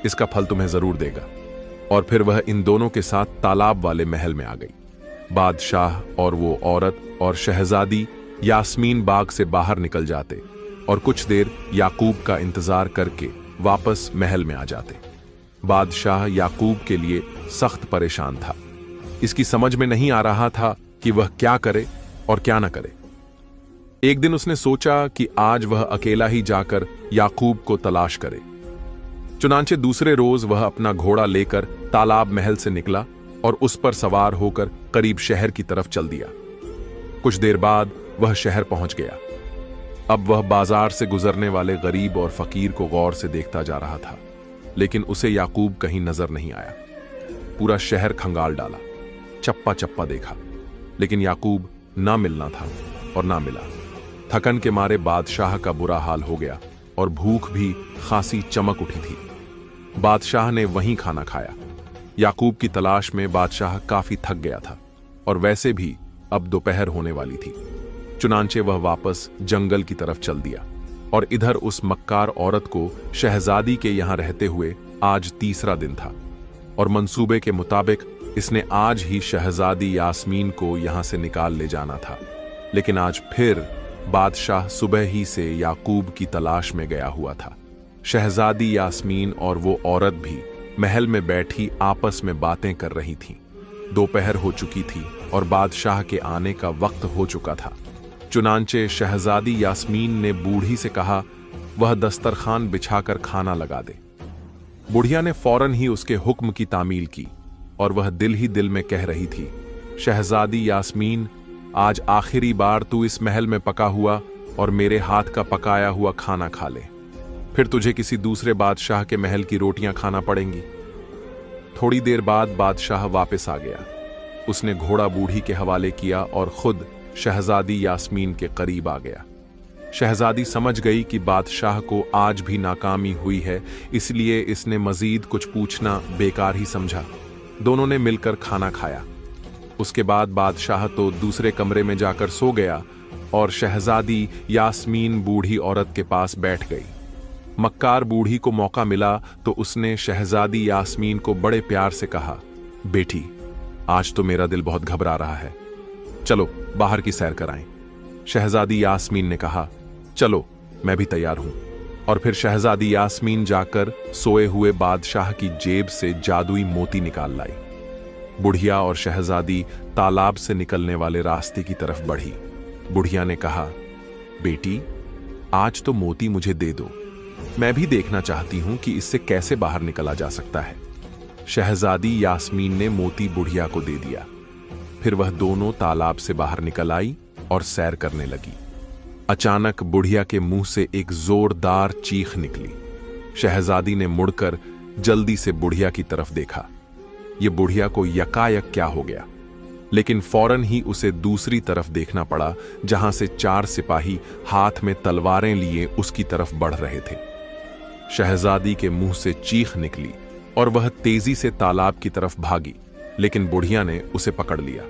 इसका फल तुम्हें जरूर देगा। और फिर वह इन दोनों के साथ तालाब वाले महल में आ गई। बादशाह और वो औरत और शहजादी यास्मीन बाग से बाहर निकल जाते और कुछ देर याकूब का इंतजार करके वापस महल में आ जाते। बादशाह याकूब के लिए सख्त परेशान था। इसकी समझ में नहीं आ रहा था कि वह क्या करे और क्या न करे। एक दिन उसने सोचा कि आज वह अकेला ही जाकर याकूब को तलाश करे। चुनांचे दूसरे रोज वह अपना घोड़ा लेकर तालाब महल से निकला और उस पर सवार होकर करीब शहर की तरफ चल दिया। कुछ देर बाद वह शहर पहुंच गया। अब वह बाजार से गुजरने वाले गरीब और फकीर को गौर से देखता जा रहा था, लेकिन उसे याकूब कहीं नजर नहीं आया। पूरा शहर खंगाल डाला, चप्पा चप्पा देखा, लेकिन याकूब ना मिलना था और ना मिला। थकन के मारे बादशाह का बुरा हाल हो गया और भूख भी खासी चमक उठी थी। बादशाह ने वहीं खाना खाया। याकूब की तलाश में बादशाह काफी थक गया था और वैसे भी अब दोपहर होने वाली थी। चुनांचे वह वापस जंगल की तरफ चल दिया और इधर उस मक्कार औरत को शहजादी के यहां रहते हुए आज तीसरा दिन था और मंसूबे के मुताबिक इसने आज ही शहजादी यास्मीन को यहां से निकाल ले जाना था। लेकिन आज फिर बादशाह सुबह ही से याकूब की तलाश में गया हुआ था। शहजादी यास्मीन और वो औरत भी महल में बैठी आपस में बातें कर रही थीं। दोपहर हो चुकी थी और बादशाह के आने का वक्त हो चुका था। चुनांचे शहजादी यास्मीन ने बूढ़ी से कहा, वह दस्तरखान बिछाकर खाना लगा दे। बुढ़िया ने फौरन ही उसके हुक्म की तामील की और वह दिल ही दिल में कह रही थी, शहजादी यास्मीन, आज आखिरी बार तू इस महल में पका हुआ और मेरे हाथ का पकाया हुआ खाना खा ले, फिर तुझे किसी दूसरे बादशाह के महल की रोटियां खाना पड़ेंगी। थोड़ी देर बाद बादशाह वापस आ गया। उसने घोड़ा बूढ़ी के हवाले किया और खुद शहजादी यास्मीन के करीब आ गया। शहजादी समझ गई कि बादशाह को आज भी नाकामी हुई है, इसलिए इसने मजीद कुछ पूछना बेकार ही समझा। दोनों ने मिलकर खाना खाया। उसके बाद बादशाह तो दूसरे कमरे में जाकर सो गया और शहजादी यास्मीन बूढ़ी औरत के पास बैठ गई। मक्कार बूढ़ी को मौका मिला तो उसने शहजादी यास्मीन को बड़े प्यार से कहा, बेटी, आज तो मेरा दिल बहुत घबरा रहा है, चलो बाहर की सैर कराएं। शहजादी यास्मीन ने कहा, चलो, मैं भी तैयार हूं। और फिर शहजादी यास्मीन जाकर सोए हुए बादशाह की जेब से जादुई मोती निकाल लाई। बुढ़िया और शहजादी तालाब से निकलने वाले रास्ते की तरफ बढ़ी। बुढ़िया ने कहा, बेटी, आज तो मोती मुझे दे दो, मैं भी देखना चाहती हूं कि इससे कैसे बाहर निकला जा सकता है। शहजादी यास्मीन ने मोती बुढ़िया को दे दिया। फिर वह दोनों तालाब से बाहर निकल आई और सैर करने लगी। अचानक बुढ़िया के मुंह से एक जोरदार चीख निकली। शहजादी ने मुड़कर जल्दी से बुढ़िया की तरफ देखा। ये बुढ़िया को यकायक क्या हो गया, लेकिन फौरन ही उसे दूसरी तरफ देखना पड़ा, जहां से 4 सिपाही हाथ में तलवारें लिए उसकी तरफ बढ़ रहे थे। शहजादी के मुंह से चीख निकली और वह तेजी से तालाब की तरफ भागी, लेकिन बुढ़िया ने उसे पकड़ लिया।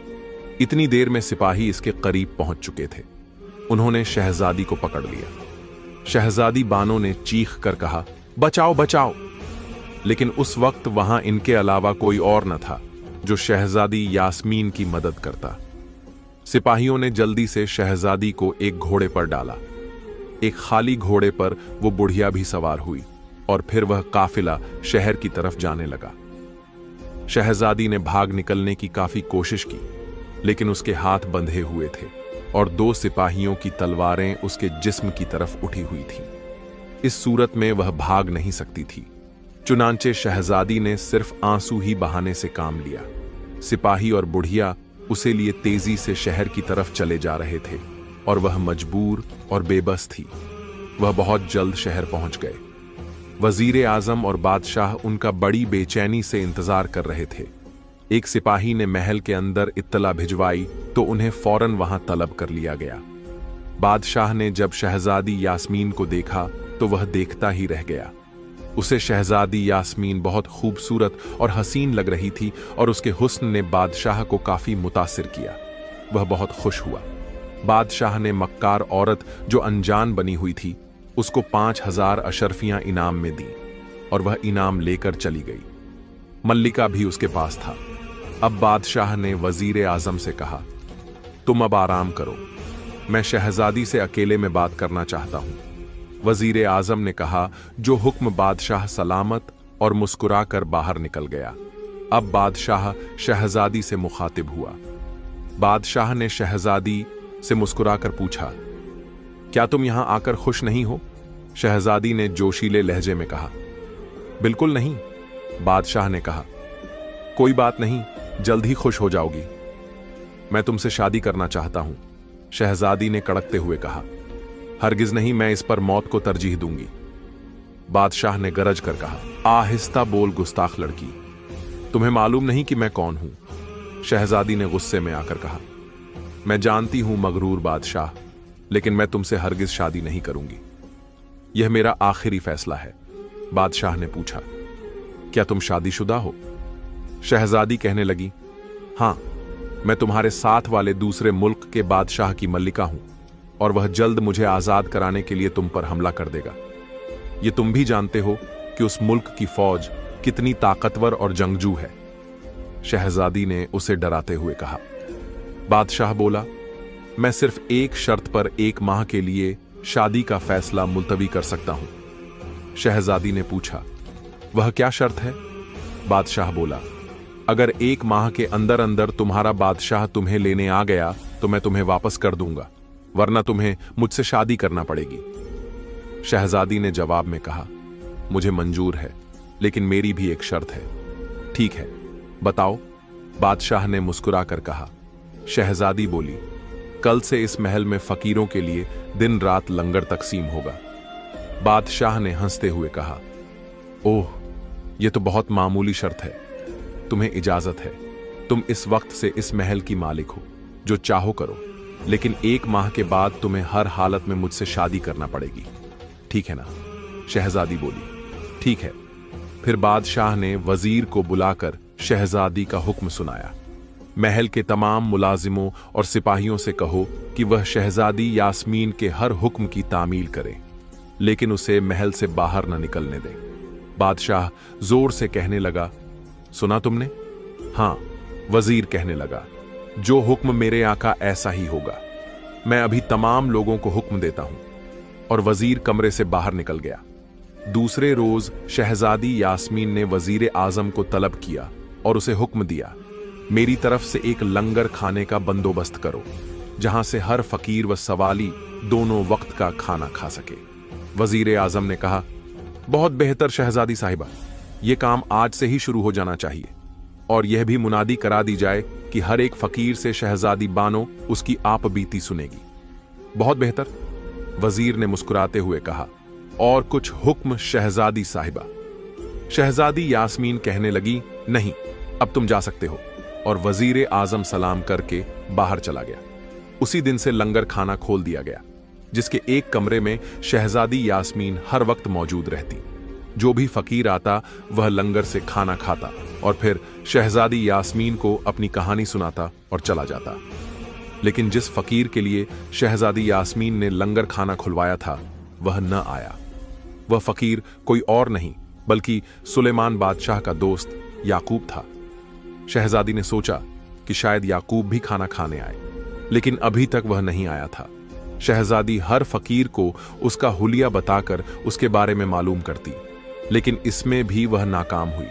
इतनी देर में सिपाही इसके करीब पहुंच चुके थे। उन्होंने शहजादी को पकड़ लिया। शहजादी बानों ने चीख कर कहा, बचाओ बचाओ, लेकिन उस वक्त वहां इनके अलावा कोई और न था जो शहजादी यास्मीन की मदद करता। सिपाहियों ने जल्दी से शहजादी को एक घोड़े पर डाला। एक खाली घोड़े पर वो बुढ़िया भी सवार हुई और फिर वह काफिला शहर की तरफ जाने लगा। शहजादी ने भाग निकलने की काफी कोशिश की, लेकिन उसके हाथ बंधे हुए थे और 2 सिपाहियों की तलवारें उसके जिस्म की तरफ उठी हुई थीं। इस सूरत में वह भाग नहीं सकती थी। चुनांचे शहजादी ने सिर्फ आंसू ही बहाने से काम लिया। सिपाही और बुढ़िया उसे लिए तेजी से शहर की तरफ चले जा रहे थे और वह मजबूर और बेबस थी। वह बहुत जल्द शहर पहुंच गए। वजीर आजम और बादशाह उनका बड़ी बेचैनी से इंतजार कर रहे थे। एक सिपाही ने महल के अंदर इत्तला भिजवाई तो उन्हें फौरन वहां तलब कर लिया गया। बादशाह ने जब शहजादी यास्मीन को देखा तो वह देखता ही रह गया। उसे शहजादी यास्मीन बहुत खूबसूरत और हसीन लग रही थी और उसके हुस्न ने बादशाह को काफी मुतासिर किया। वह बहुत खुश हुआ। बादशाह ने मक्कार औरत जो अनजान बनी हुई थी उसको 5000 अशरफियां इनाम में दी और वह इनाम लेकर चली गई। मल्लिका भी उसके पास था। अब बादशाह ने वजीर आजम से कहा, तुम अब आराम करो, मैं शहजादी से अकेले में बात करना चाहता हूं। वजीर आजम ने कहा, जो हुक्म। बादशाह सलामत और मुस्कुराकर बाहर निकल गया। अब बादशाह शहजादी से मुखातिब हुआ। बादशाह ने शहजादी से मुस्कुराकर पूछा, क्या तुम यहां आकर खुश नहीं हो? शहजादी ने जोशीले लहजे में कहा, बिल्कुल नहीं। बादशाह ने कहा, कोई बात नहीं, जल्द ही खुश हो जाओगी। मैं तुमसे शादी करना चाहता हूं। शहजादी ने कड़कते हुए कहा, हरगिज नहीं, मैं इस पर मौत को तरजीह दूंगी। बादशाह ने गरज कर कहा, आहिस्ता बोल गुस्ताख लड़की, तुम्हें मालूम नहीं कि मैं कौन हूं? शहजादी ने गुस्से में आकर कहा, मैं जानती हूं मगरूर बादशाह, लेकिन मैं तुमसे हरगिज शादी नहीं करूंगी। यह मेरा आखिरी फैसला है। बादशाह ने पूछा, क्या तुम शादीशुदा हो? शहजादी कहने लगी, हां, मैं तुम्हारे साथ वाले दूसरे मुल्क के बादशाह की मल्लिका हूं और वह जल्द मुझे आजाद कराने के लिए तुम पर हमला कर देगा। यह तुम भी जानते हो कि उस मुल्क की फौज कितनी ताकतवर और जंगजू है। शहजादी ने उसे डराते हुए कहा। बादशाह बोला, मैं सिर्फ एक शर्त पर 1 माह के लिए शादी का फैसला मुलतवी कर सकता हूं। शहजादी ने पूछा, वह क्या शर्त है? बादशाह बोला, अगर 1 माह के अंदर अंदर तुम्हारा बादशाह तुम्हें लेने आ गया तो मैं तुम्हें वापस कर दूंगा, वरना तुम्हें मुझसे शादी करना पड़ेगी। शहजादी ने जवाब में कहा, मुझे मंजूर है, लेकिन मेरी भी एक शर्त है। ठीक है, बताओ। बादशाह ने मुस्कुराकर कहा। शहजादी बोली, कल से इस महल में फकीरों के लिए दिन रात लंगर तकसीम होगा। बादशाह ने हंसते हुए कहा, ओह, यह तो बहुत मामूली शर्त है। तुम्हें इजाजत है, तुम इस वक्त से इस महल की मालिक हो, जो चाहो करो, लेकिन 1 माह के बाद तुम्हें हर हालत में मुझसे शादी करना पड़ेगी। ठीक है ना? शहजादी बोली, ठीक है। फिर बादशाह ने वजीर को बुलाकर शहजादी का हुक्म सुनाया, महल के तमाम मुलाजिमों और सिपाहियों से कहो कि वह शहजादी यास्मीन के हर हुक्म की तामील करें, लेकिन उसे महल से बाहर न निकलने दें। बादशाह जोर से कहने लगा, सुना तुमने? हां। वजीर कहने लगा, जो हुक्म मेरे आका ऐसा ही होगा। मैं अभी तमाम लोगों को हुक्म देता हूं। और वजीर कमरे से बाहर निकल गया। दूसरे रोज शहजादी यास्मीन ने वजीर आजम को तलब किया और उसे हुक्म दिया, मेरी तरफ से एक लंगर खाने का बंदोबस्त करो, जहां से हर फकीर व सवाली दोनों वक्त का खाना खा सके। वजीर आजम ने कहा, बहुत बेहतर शहजादी साहिबा, यह काम आज से ही शुरू हो जाना चाहिए और यह भी मुनादी करा दी जाए कि हर एक फकीर से शहजादी बानो उसकी आप बीती सुनेगी। बहुत बेहतर, वजीर ने मुस्कुराते हुए कहा, और कुछ हुक्म शहजादी साहिबा? शहजादी यास्मीन कहने लगी, नहीं, अब तुम जा सकते हो। और वजीर आजम सलाम करके बाहर चला गया। उसी दिन से लंगर खाना खोल दिया गया, जिसके एक कमरे में शहजादी यास्मीन हर वक्त मौजूद रहती। जो भी फकीर आता वह लंगर से खाना खाता और फिर शहजादी यास्मीन को अपनी कहानी सुनाता और चला जाता। लेकिन जिस फकीर के लिए शहजादी यास्मीन ने लंगर खाना खुलवाया था वह न आया। वह फकीर कोई और नहीं बल्कि सुलेमान बादशाह का दोस्त याकूब था। शहजादी ने सोचा कि शायद याकूब भी खाना खाने आए, लेकिन अभी तक वह नहीं आया था। शहजादी हर फकीर को उसका हुलिया बताकर उसके बारे में मालूम करती, लेकिन इसमें भी वह नाकाम हुई।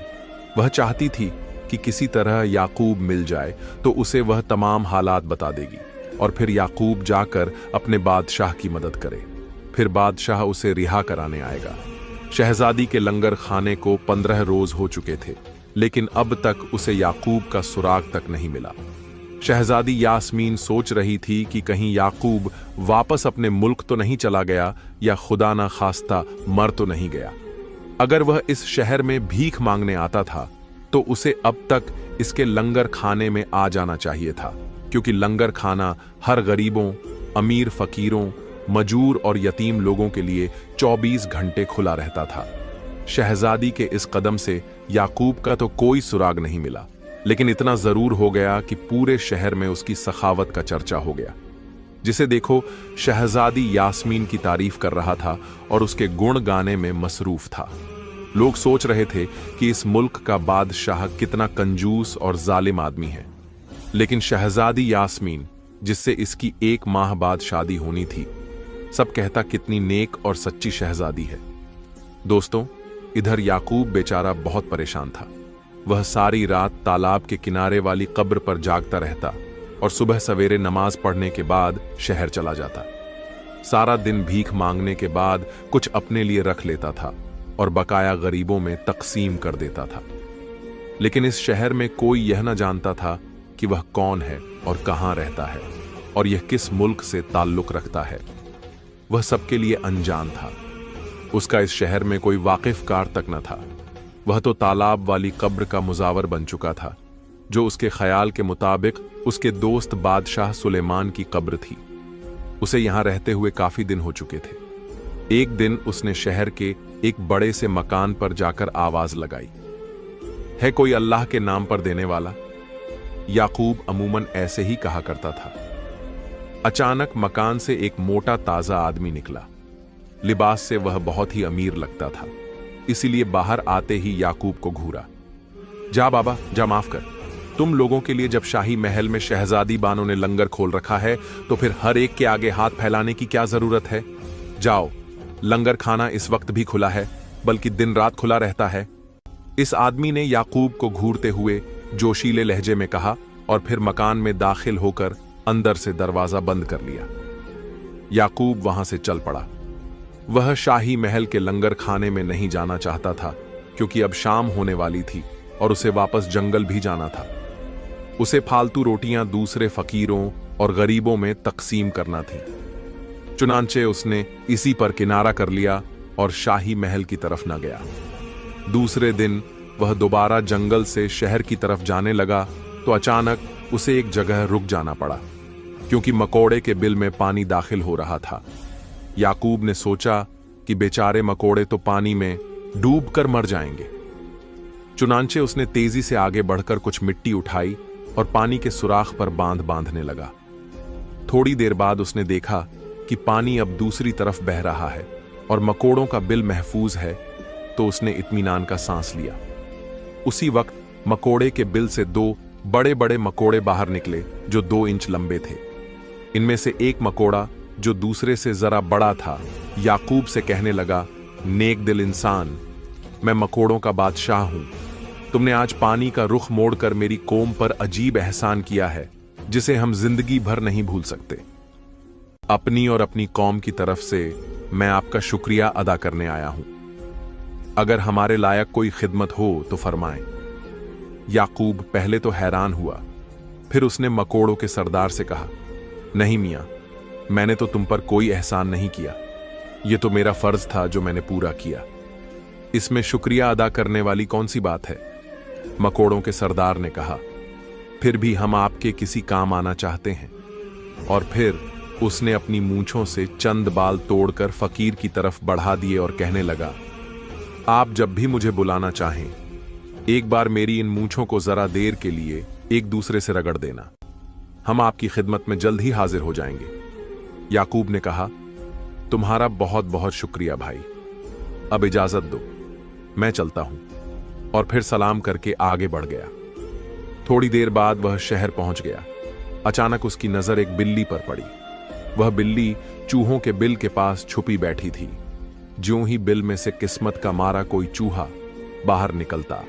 वह चाहती थी कि किसी तरह याकूब मिल जाए तो उसे वह तमाम हालात बता देगी और फिर याकूब जाकर अपने बादशाह की मदद करे। फिर बादशाह उसे रिहा कराने आएगा। शहजादी के लंगर खाने को 15 रोज हो चुके थे, लेकिन अब तक उसे याकूब का सुराग तक नहीं मिला। शहजादी यास्मीन सोच रही थी कि कहीं याकूब वापस अपने मुल्क तो नहीं चला गया या खुदा ना खास्ता मर तो नहीं गया। अगर वह इस शहर में भीख मांगने आता था तो उसे अब तक इसके लंगर खाने में आ जाना चाहिए था, क्योंकि लंगर खाना हर गरीबों, अमीर फकीरों, मजूर और यतीम लोगों के लिए 24 घंटे खुला रहता था। शहजादी के इस कदम से याकूब का तो कोई सुराग नहीं मिला, लेकिन इतना जरूर हो गया कि पूरे शहर में उसकी सखावत का चर्चा हो गया। जिसे देखो शहजादी यास्मीन की तारीफ कर रहा था और उसके गुण गाने में मसरूफ था। लोग सोच रहे थे कि इस मुल्क का बादशाह कितना कंजूस और जालिम आदमी है, लेकिन शहजादी यास्मीन, जिससे इसकी 1 माह बाद शादी होनी थी, सब कहता कितनी नेक और सच्ची शहजादी है। दोस्तों, इधर याकूब बेचारा बहुत परेशान था। वह सारी रात तालाब के किनारे वाली कब्र पर जागता रहता और सुबह सवेरे नमाज पढ़ने के बाद शहर चला जाता। सारा दिन भीख मांगने के बाद कुछ अपने लिए रख लेता था और बकाया गरीबों में तकसीम कर देता था। लेकिन इस शहर में कोई यह न जानता था कि वह कौन है और कहां रहता है और यह किस मुल्क से ताल्लुक रखता है। वह सबके लिए अनजान था। उसका इस शहर में कोई वाकिफकार तक न था। वह तो तालाब वाली कब्र का मुजावर बन चुका था, जो उसके ख्याल के मुताबिक उसके दोस्त बादशाह सुलेमान की कब्र थी। उसे यहां रहते हुए काफी दिन हो चुके थे। एक दिन उसने शहर के एक बड़े से मकान पर जाकर आवाज लगाई, है कोई अल्लाह के नाम पर देने वाला? याकूब अमूमन ऐसे ही कहा करता था। अचानक मकान से एक मोटा ताजा आदमी निकला। लिबास से वह बहुत ही अमीर लगता था, इसीलिए बाहर आते ही याकूब को घूरा। जा बाबा, जा, माफ कर। तुम लोगों के लिए जब शाही महल में शहजादी बानो ने लंगर खोल रखा है तो फिर हर एक के आगे हाथ फैलाने की क्या जरूरत है? जाओ, लंगर खाना इस वक्त भी खुला है, बल्कि दिन रात खुला रहता है। इस आदमी ने याकूब को घूरते हुए जोशीले लहजे में कहा और फिर मकान में दाखिल होकर अंदर से दरवाजा बंद कर लिया। याकूब वहां से चल पड़ा। वह शाही महल के लंगर खाने में नहीं जाना चाहता था, क्योंकि अब शाम होने वाली थी और उसे वापस जंगल भी जाना था। उसे फालतू रोटियां दूसरे फकीरों और गरीबों में तकसीम करना थी। चुनांचे उसने इसी पर किनारा कर लिया और शाही महल की तरफ न गया। दूसरे दिन वह दोबारा जंगल से शहर की तरफ जाने लगा तो अचानक उसे एक जगह रुक जाना पड़ा, क्योंकि मकोड़े के बिल में पानी दाखिल हो रहा था। याकूब ने सोचा कि बेचारे मकोड़े तो पानी में डूबकर मर जाएंगे। चुनांचे उसने तेजी से आगे बढ़कर कुछ मिट्टी उठाई और पानी के सुराख पर बांधने लगा। थोड़ी देर बाद उसने देखा कि पानी अब दूसरी तरफ बह रहा है और मकोड़ों का बिल महफूज है, तो उसने इत्मीनान का सांस लिया। उसी वक्त मकोड़े के बिल से 2 बड़े बड़े मकोड़े बाहर निकले, जो 2 इंच लंबे थे। इनमें से एक मकोड़ा, जो दूसरे से जरा बड़ा था, याकूब से कहने लगा, नेक दिल इंसान, मैं मकोड़ों का बादशाह हूं। तुमने आज पानी का रुख मोड़कर मेरी कौम पर अजीब एहसान किया है, जिसे हम जिंदगी भर नहीं भूल सकते। अपनी और अपनी कौम की तरफ से मैं आपका शुक्रिया अदा करने आया हूं। अगर हमारे लायक कोई खिदमत हो तो फरमाएं। याकूब पहले तो हैरान हुआ, फिर उसने मकोड़ों के सरदार से कहा, नहीं मियां, मैंने तो तुम पर कोई एहसान नहीं किया। यह तो मेरा फर्ज था जो मैंने पूरा किया। इसमें शुक्रिया अदा करने वाली कौन सी बात है? मकोड़ों के सरदार ने कहा, फिर भी हम आपके किसी काम आना चाहते हैं। और फिर उसने अपनी मूंछों से चंद बाल तोड़कर फकीर की तरफ बढ़ा दिए और कहने लगा, आप जब भी मुझे बुलाना चाहें, एक बार मेरी इन मूंछों को जरा देर के लिए एक दूसरे से रगड़ देना। हम आपकी खिदमत में जल्द ही हाजिर हो जाएंगे। याकूब ने कहा, तुम्हारा बहुत बहुत शुक्रिया भाई, अब इजाजत दो, मैं चलता हूं। और फिर सलाम करके आगे बढ़ गया। थोड़ी देर बाद वह शहर पहुंच गया। अचानक उसकी नजर एक बिल्ली पर पड़ी। वह बिल्ली चूहों के बिल के पास छुपी बैठी थी। ज्यों ही बिल में से किस्मत का मारा कोई चूहा बाहर निकलता,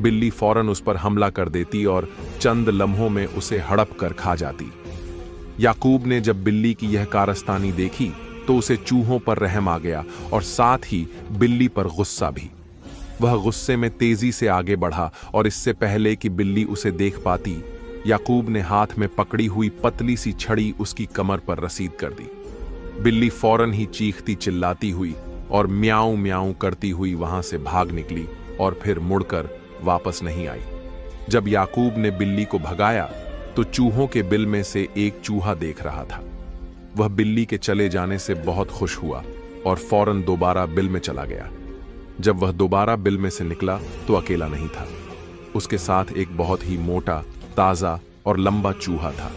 बिल्ली फौरन उस पर हमला कर देती और चंद लम्हों में उसे हड़प कर खा जाती। याकूब ने जब बिल्ली की यह कारस्तानी देखी तो उसे चूहों पर रहम आ गया और साथ ही बिल्ली पर गुस्सा भी। वह गुस्से में तेजी से आगे बढ़ा और इससे पहले कि बिल्ली उसे देख पाती, याकूब ने हाथ में पकड़ी हुई पतली सी छड़ी उसकी कमर पर रसीद कर दी। बिल्ली फौरन ही चीखती चिल्लाती हुई और म्याऊं म्याऊं करती हुई वहां से भाग निकली और फिर मुड़कर वापस नहीं आई। जब याकूब ने बिल्ली को भगाया तो चूहों के बिल में से एक चूहा देख रहा था। वह बिल्ली के चले जाने से बहुत खुश हुआ और फौरन दोबारा बिल में चला गया। जब वह दोबारा बिल में से निकला तो अकेला नहीं था, उसके साथ एक बहुत ही मोटा, ताजा और लंबा चूहा था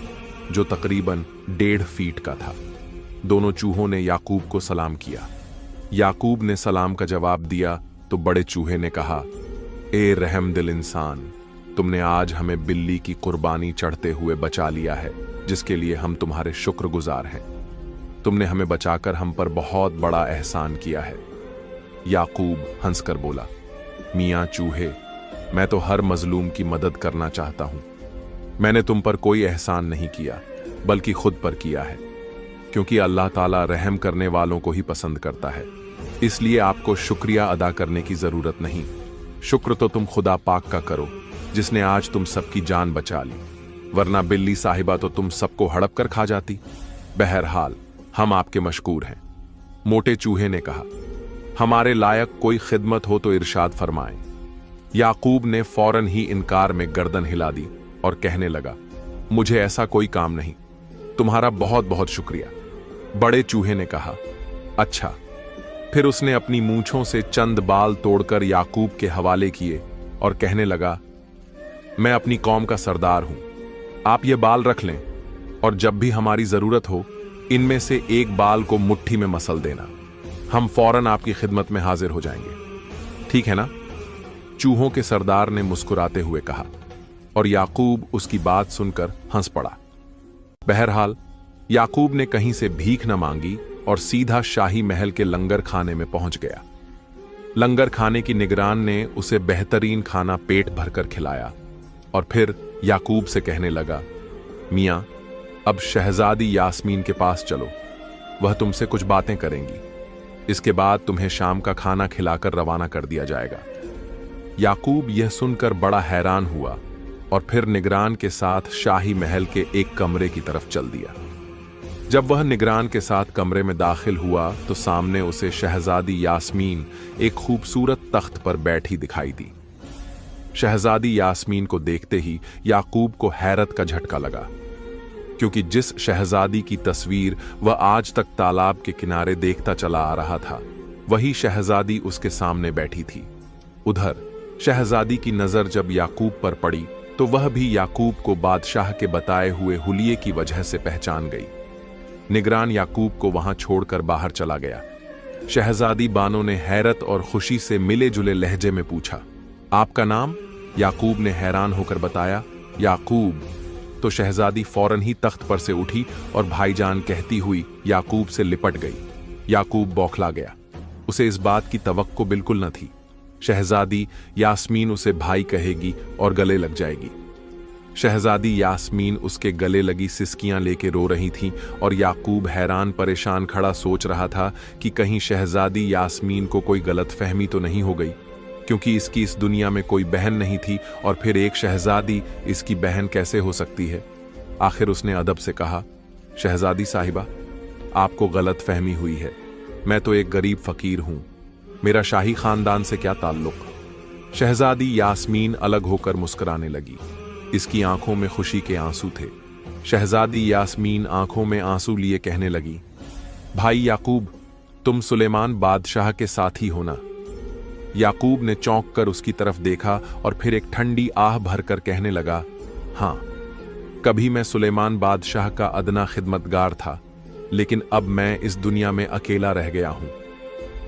जो तकरीबन 1.5 फीट का था। दोनों चूहों ने याकूब को सलाम किया। याकूब ने सलाम का जवाब दिया तो बड़े चूहे ने कहा, ए रहमदिल इंसान, तुमने आज हमें बिल्ली की कुर्बानी चढ़ते हुए बचा लिया है, जिसके लिए हम तुम्हारे शुक्रगुजार हैं। तुमने हमें बचाकर हम पर बहुत बड़ा एहसान किया है। याकूब हंसकर बोला, मियां चूहे, मैं तो हर मजलूम की मदद करना चाहता हूं। मैंने तुम पर कोई एहसान नहीं किया, बल्कि खुद पर किया है, क्योंकि अल्लाह ताला रहम करने वालों को ही पसंद करता है। इसलिए आपको शुक्रिया अदा करने की जरूरत नहीं। शुक्र तो तुम खुदा पाक का करो जिसने आज तुम सबकी जान बचा ली, वरना बिल्ली साहिबा तो तुम सबको हड़प कर खा जाती। बहरहाल हम आपके मशकूर हैं। मोटे चूहे ने कहा, हमारे लायक कोई खिदमत हो तो इरशाद फरमाएं। याकूब ने फौरन ही इनकार में गर्दन हिला दी और कहने लगा, मुझे ऐसा कोई काम नहीं, तुम्हारा बहुत बहुत शुक्रिया। बड़े चूहे ने कहा, अच्छा। फिर उसने अपनी मूंछों से चंद बाल तोड़कर याकूब के हवाले किए और कहने लगा, मैं अपनी कौम का सरदार हूं, आप ये बाल रख लें और जब भी हमारी जरूरत हो इनमें से एक बाल को मुट्ठी में मसल देना, हम फौरन आपकी खिदमत में हाजिर हो जाएंगे, ठीक है ना? चूहों के सरदार ने मुस्कुराते हुए कहा और याकूब उसकी बात सुनकर हंस पड़ा। बहरहाल याकूब ने कहीं से भीख न मांगी और सीधा शाही महल के लंगर खाने में पहुंच गया। लंगर खाने की निगरान ने उसे बेहतरीन खाना पेट भरकर खिलाया और फिर याकूब से कहने लगा, मियां, अब शहजादी यास्मीन के पास चलो, वह तुमसे कुछ बातें करेंगी। इसके बाद तुम्हें शाम का खाना खिलाकर रवाना कर दिया जाएगा। याकूब यह सुनकर बड़ा हैरान हुआ और फिर निगरान के साथ शाही महल के एक कमरे की तरफ चल दिया। जब वह निगरान के साथ कमरे में दाखिल हुआ तो सामने उसे शहजादी यास्मीन एक खूबसूरत तख्त पर बैठी दिखाई दी। शहजादी यास्मीन को देखते ही याकूब को हैरत का झटका लगा, क्योंकि जिस शहजादी की तस्वीर वह आज तक तालाब के किनारे देखता चला आ रहा था, वही शहजादी उसके सामने बैठी थी। उधर शहजादी की नजर जब याकूब पर पड़ी तो वह भी याकूब को बादशाह के बताए हुए हुलिये की वजह से पहचान गई। निगरान याकूब को वहां छोड़कर बाहर चला गया। शहजादी बानो ने हैरत और खुशी से मिले जुले लहजे में पूछा, आपका नाम? याकूब ने हैरान होकर बताया, याकूब। तो शहजादी फौरन ही तख्त पर से उठी और भाईजान कहती हुई याकूब से लिपट गई। याकूब बौखला गया, उसे इस बात की तवक्को बिल्कुल न थी। शहजादी यास्मीन उसे भाई कहेगी और गले लग जाएगी। शहजादी यास्मीन उसके गले लगी सिसकियां लेके रो रही थी और याकूब हैरान परेशान खड़ा सोच रहा था कि कहीं शहजादी यास्मीन को कोई गलतफहमी तो नहीं हो गई, क्योंकि इसकी इस दुनिया में कोई बहन नहीं थी और फिर एक शहजादी इसकी बहन कैसे हो सकती है। आखिर उसने अदब से कहा, शहजादी साहिबा, आपको गलतफहमी हुई है, मैं तो एक गरीब फकीर हूं, मेरा शाही खानदान से क्या ताल्लुक। शहजादी यास्मीन अलग होकर मुस्कुराने लगी। इसकी आंखों में खुशी के आंसू थे। शहजादी यास्मीन आंखों में आंसू लिए कहने लगी, भाई याकूब, तुम सुलेमान बादशाह के साथी हो ना? याकूब ने चौंक कर उसकी तरफ देखा और फिर एक ठंडी आह भरकर कहने लगा, हां, कभी मैं सुलेमान बादशाह का अदना खिदमतगार था, लेकिन अब मैं इस दुनिया में अकेला रह गया हूं।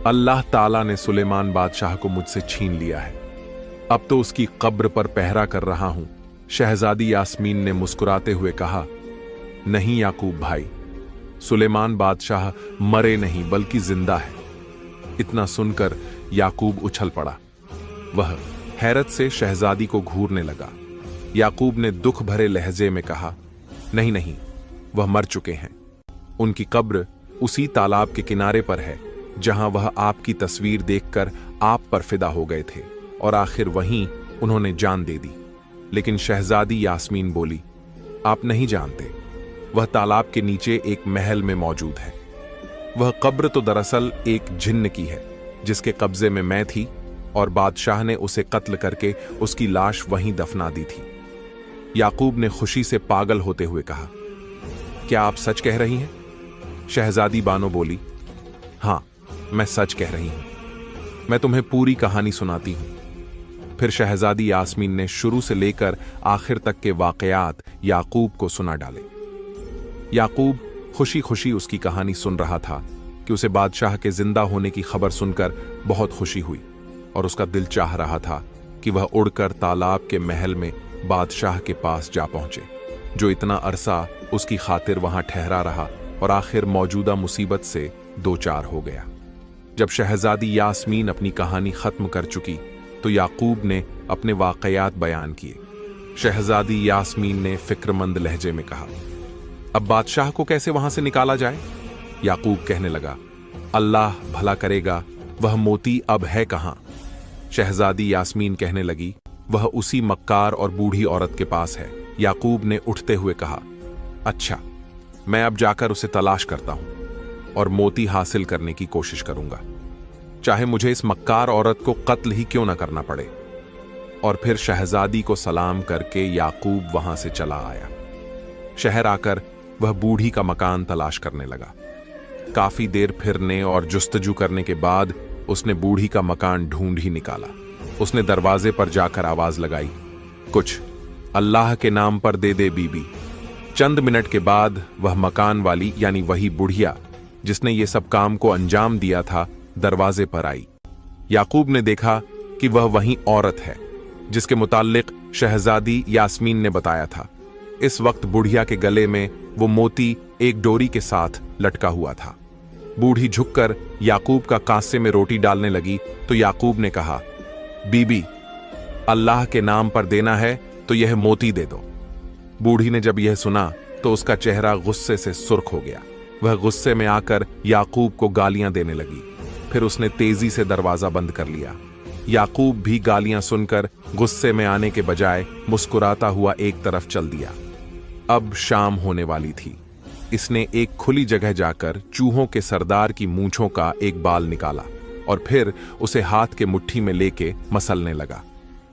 अल्लाह ताला ने सुलेमान बादशाह को मुझसे छीन लिया है, अब तो उसकी कब्र पर पहरा कर रहा हूं। शहजादी यास्मीन ने मुस्कुराते हुए कहा, नहीं याकूब भाई, सुलेमान बादशाह मरे नहीं बल्कि जिंदा है। इतना सुनकर याकूब उछल पड़ा। वह हैरत से शहजादी को घूरने लगा। याकूब ने दुख भरे लहजे में कहा, नहीं नहीं, वह मर चुके हैं, उनकी कब्र उसी तालाब के किनारे पर है जहां वह आपकी तस्वीर देखकर आप पर फिदा हो गए थे और आखिर वहीं उन्होंने जान दे दी। लेकिन शहजादी यास्मीन बोली, आप नहीं जानते, वह तालाब के नीचे एक महल में मौजूद है। वह कब्र तो दरअसल एक जिन्न की है जिसके कब्जे में मैं थी और बादशाह ने उसे कत्ल करके उसकी लाश वहीं दफना दी थी। याकूब ने खुशी से पागल होते हुए कहा, क्या आप सच कह रही हैं? शहजादी बानो बोली, हां, मैं सच कह रही हूं। मैं तुम्हें पूरी कहानी सुनाती हूं। फिर शहजादी यास्मीन ने शुरू से लेकर आखिर तक के वाकयात याकूब को सुना डाले। याकूब खुशी खुशी उसकी कहानी सुन रहा था कि उसे बादशाह के जिंदा होने की खबर सुनकर बहुत खुशी हुई और उसका दिल चाह रहा था कि वह उड़कर तालाब के महल में बादशाह के पास जा पहुंचे, जो इतना अरसा उसकी खातिर वहां ठहरा रहा और आखिर मौजूदा मुसीबत से दो चार हो गया। जब शहजादी यास्मीन अपनी कहानी खत्म कर चुकी तो याकूब ने अपने वाकयात बयान किए। शहजादी यास्मीन ने फिक्रमंद लहजे में कहा, अब बादशाह को कैसे वहां से निकाला जाए? याकूब कहने लगा, अल्लाह भला करेगा, वह मोती अब है कहां? शहजादी यास्मीन कहने लगी, वह उसी मक्कार और बूढ़ी औरत के पास है। याकूब ने उठते हुए कहा, अच्छा, मैं अब जाकर उसे तलाश करता हूं और मोती हासिल करने की कोशिश करूंगा, चाहे मुझे इस मक्कार औरत को कत्ल ही क्यों ना करना पड़े। और फिर शहजादी को सलाम करके याकूब वहां से चला आया। शहर आकर वह बूढ़ी का मकान तलाश करने लगा। काफी देर फिरने और जुस्तजू करने के बाद उसने बूढ़ी का मकान ढूंढ ही निकाला। उसने दरवाजे पर जाकर आवाज लगाई, कुछ अल्लाह के नाम पर दे दे बीबी। चंद मिनट के बाद वह मकान वाली यानी वही बुढ़िया जिसने ये सब काम को अंजाम दिया था दरवाजे पर आई। याकूब ने देखा कि वह वही औरत है जिसके मुताल्लिक शहजादी यास्मीन ने बताया था। इस वक्त बुढ़िया के गले में वो मोती एक डोरी के साथ लटका हुआ था। बूढ़ी झुककर याकूब का कांसे में रोटी डालने लगी तो याकूब ने कहा, बीबी, अल्लाह के नाम पर देना है तो यह मोती दे दो। बूढ़ी ने जब यह सुना तो उसका चेहरा गुस्से से सुर्ख हो गया। वह गुस्से में आकर याकूब को गालियां देने लगी। फिर उसने तेजी से दरवाजा बंद कर लिया। याकूब भी गालियां सुनकर गुस्से में आने के बजाय मुस्कुराता हुआ एक तरफ चल दिया। अब शाम होने वाली थी। इसने एक खुली जगह जाकर चूहों के सरदार की मूंछों का एक बाल निकाला और फिर उसे हाथ के मुट्ठी में लेके मसलने लगा।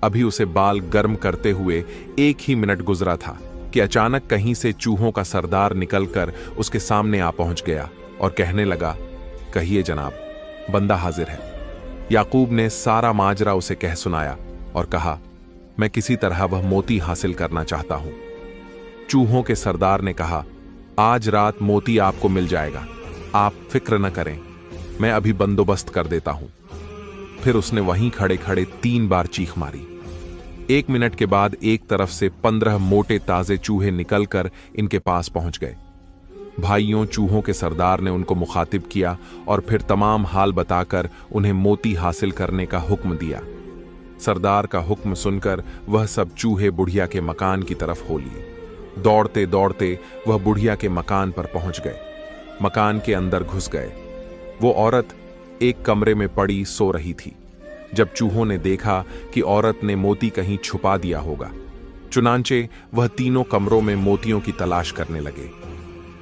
अभी उसे बाल गर्म करते हुए 1 ही मिनट गुजरा था कि अचानक कहीं से चूहों का सरदार निकलकर उसके सामने आ पहुंच गया और कहने लगा, कहिए जनाब, बंदा हाजिर है। याकूब ने सारा माजरा उसे कह सुनाया और कहा, मैं किसी तरह वह मोती हासिल करना चाहता हूं। चूहों के सरदार ने कहा, आज रात मोती आपको मिल जाएगा, आप फिक्र न करें, मैं अभी बंदोबस्त कर देता हूं। फिर उसने वहीं खड़े खड़े 3 बार चीख मारी। 1 मिनट के बाद एक तरफ से 15 मोटे ताजे चूहे निकलकर इनके पास पहुंच गए। भाइयों चूहों के सरदार ने उनको मुखातिब किया और फिर तमाम हाल बताकर उन्हें मोती हासिल करने का हुक्म दिया। सरदार का हुक्म सुनकर वह सब चूहे बुढ़िया के मकान की तरफ हो लिए। दौड़ते दौड़ते वह बुढ़िया के मकान पर पहुंच गए। मकान के अंदर घुस गए। वो औरत एक कमरे में पड़ी सो रही थी। जब चूहों ने देखा कि औरत ने मोती कहीं छुपा दिया होगा, चुनांचे वह तीनों कमरों में मोतियों की तलाश करने लगे।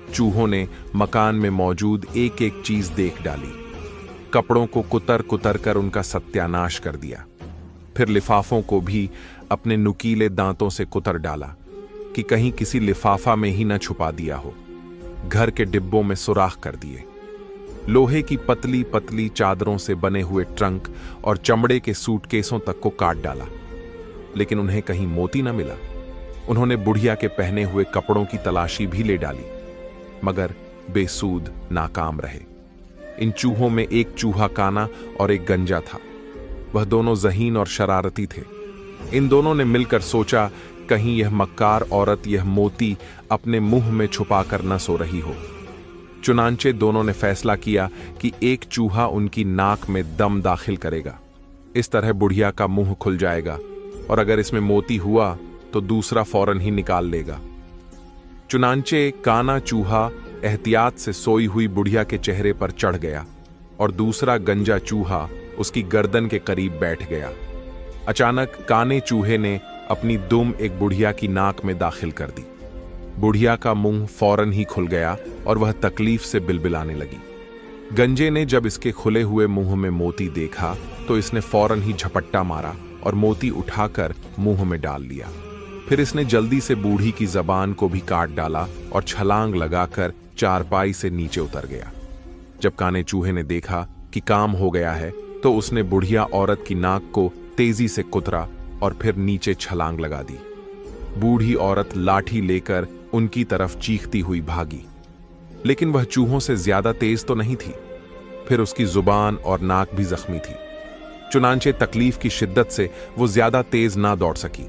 चूहों ने मकान में मौजूद एक एक चीज देख डाली। कपड़ों को कुतर कुतर कर उनका सत्यानाश कर दिया। फिर लिफाफों को भी अपने नुकीले दांतों से कुतर डाला कि कहीं किसी लिफाफा में ही न छुपा दिया हो। घर के डिब्बों में सुराख कर दिए। लोहे की पतली पतली चादरों से बने हुए ट्रंक और चमड़े के सूटकेसों तक को काट डाला, लेकिन उन्हें कहीं मोती न मिला। उन्होंने बुढ़िया के पहने हुए कपड़ों की तलाशी भी ले डाली, मगर बेसूद नाकाम रहे। इन चूहों में एक चूहा काना और एक गंजा था। वह दोनों ज़हीन और शरारती थे। इन दोनों ने मिलकर सोचा, कहीं यह मक्कार औरत यह मोती अपने मुंह में छुपा कर न सो रही हो। चुनांचे दोनों ने फैसला किया कि एक चूहा उनकी नाक में दम दाखिल करेगा। इस तरह बुढ़िया का मुंह खुल जाएगा और अगर इसमें मोती हुआ तो दूसरा फौरन ही निकाल लेगा। चुनांचे काना चूहा एहतियात से सोई हुई बुढ़िया के चेहरे पर चढ़ गया और दूसरा गंजा चूहा उसकी गर्दन के करीब बैठ गया। अचानक काने चूहे ने अपनी दुम एक बुढ़िया की नाक में दाखिल कर दी। बुढ़िया का मुंह फौरन ही खुल गया और वह तकलीफ से बिलबिलाने लगी। गंजे ने जब इसके खुले हुए मुंह में मोती देखा तो इसने फौरन ही झपट्टा मारा और मोती उठाकर मुंह में डाल लिया। फिर इसने जल्दी से बूढ़ी की जबान को भी काट डाला और छलांग लगाकर चारपाई से नीचे उतर गया। जब काने चूहे ने देखा कि काम हो गया है तो उसने बुढ़िया औरत की नाक को तेजी से कुतरा और फिर नीचे छलांग लगा दी। बूढ़ी औरत लाठी लेकर उनकी तरफ चीखती हुई भागी, लेकिन वह चूहों से ज्यादा तेज तो नहीं थी। फिर उसकी जुबान और नाक भी जख्मी थी। चुनांचे तकलीफ की शिद्दत से वो ज्यादा तेज ना दौड़ सकी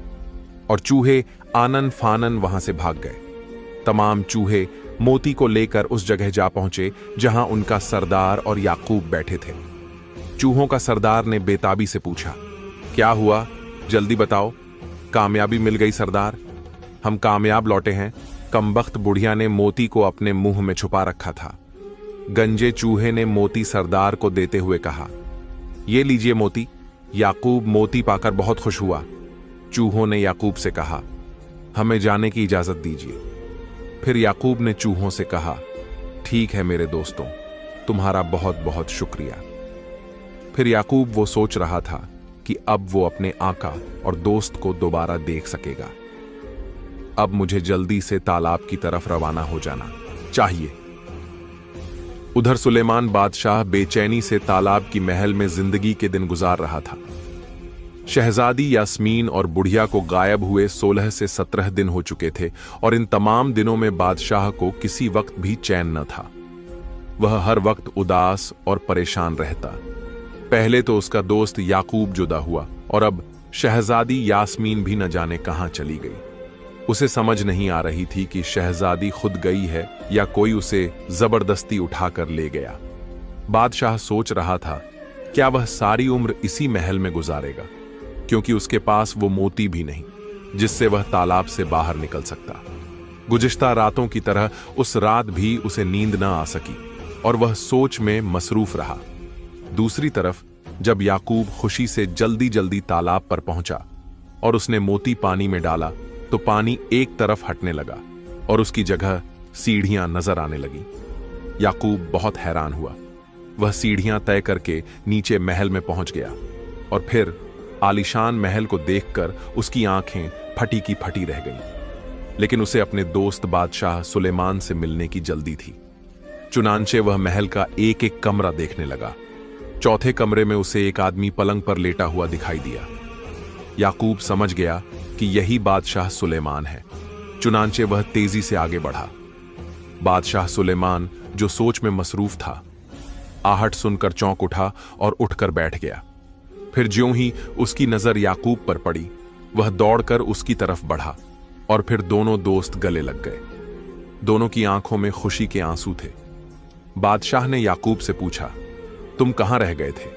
और चूहे आनन फानन वहां से भाग गए। तमाम चूहे मोती को लेकर उस जगह जा पहुंचे जहां उनका सरदार और याकूब बैठे थे। चूहों का सरदार ने बेताबी से पूछा, क्या हुआ, जल्दी बताओ। कामयाबी मिल गई सरदार, हम कामयाब लौटे हैं। कमबख्त बुढ़िया ने मोती को अपने मुंह में छुपा रखा था। गंजे चूहे ने मोती सरदार को देते हुए कहा, ये लीजिए मोती। याकूब मोती पाकर बहुत खुश हुआ। चूहों ने याकूब से कहा, हमें जाने की इजाजत दीजिए। फिर याकूब ने चूहों से कहा, ठीक है मेरे दोस्तों, तुम्हारा बहुत बहुत शुक्रिया। फिर याकूब वो सोच रहा था कि अब वो अपने आका और दोस्त को दोबारा देख सकेगा। अब मुझे जल्दी से तालाब की तरफ रवाना हो जाना चाहिए। उधर सुलेमान बादशाह बेचैनी से तालाब की महल में जिंदगी के दिन गुजार रहा था। शहजादी यास्मीन और बुढ़िया को गायब हुए 16 से 17 दिन हो चुके थे और इन तमाम दिनों में बादशाह को किसी वक्त भी चैन न था। वह हर वक्त उदास और परेशान रहता। पहले तो उसका दोस्त याकूब जुदा हुआ और अब शहजादी यास्मीन भी न जाने कहां चली गई। उसे समझ नहीं आ रही थी कि शहजादी खुद गई है या कोई उसे जबरदस्ती उठाकर ले गया। बादशाह सोच रहा था, क्या वह सारी उम्र इसी महल में गुजारेगा, क्योंकि उसके पास वो मोती भी नहीं जिससे वह तालाब से बाहर निकल सकता। गुज़िश्ता रातों की तरह उस रात भी उसे नींद न आ सकी और वह सोच में मसरूफ रहा। दूसरी तरफ जब याकूब खुशी से जल्दी जल्दी तालाब पर पहुंचा और उसने मोती पानी में डाला तो पानी एक तरफ हटने लगा और उसकी जगह सीढ़ियां नजर आने लगी। याकूब बहुत हैरान हुआ। वह सीढ़ियां तय करके नीचे महल में पहुंच गया और फिर आलीशान महल को देखकर उसकी आंखें फटी की फटी रह गईं। लेकिन उसे अपने दोस्त बादशाह सुलेमान से मिलने की जल्दी थी। चुनांचे वह महल का एक एक कमरा देखने लगा। चौथे कमरे में उसे एक आदमी पलंग पर लेटा हुआ दिखाई दिया। याकूब समझ गया कि यही बादशाह सुलेमान है। चुनांचे वह तेजी से आगे बढ़ा। बादशाह सुलेमान, जो सोच में मसरूफ था, आहट सुनकर चौंक उठा और उठकर बैठ गया। फिर ज्यों ही उसकी नजर याकूब पर पड़ी, वह दौड़कर उसकी तरफ बढ़ा और फिर दोनों दोस्त गले लग गए। दोनों की आंखों में खुशी के आंसू थे। बादशाह ने याकूब से पूछा, तुम कहां रह गए थे?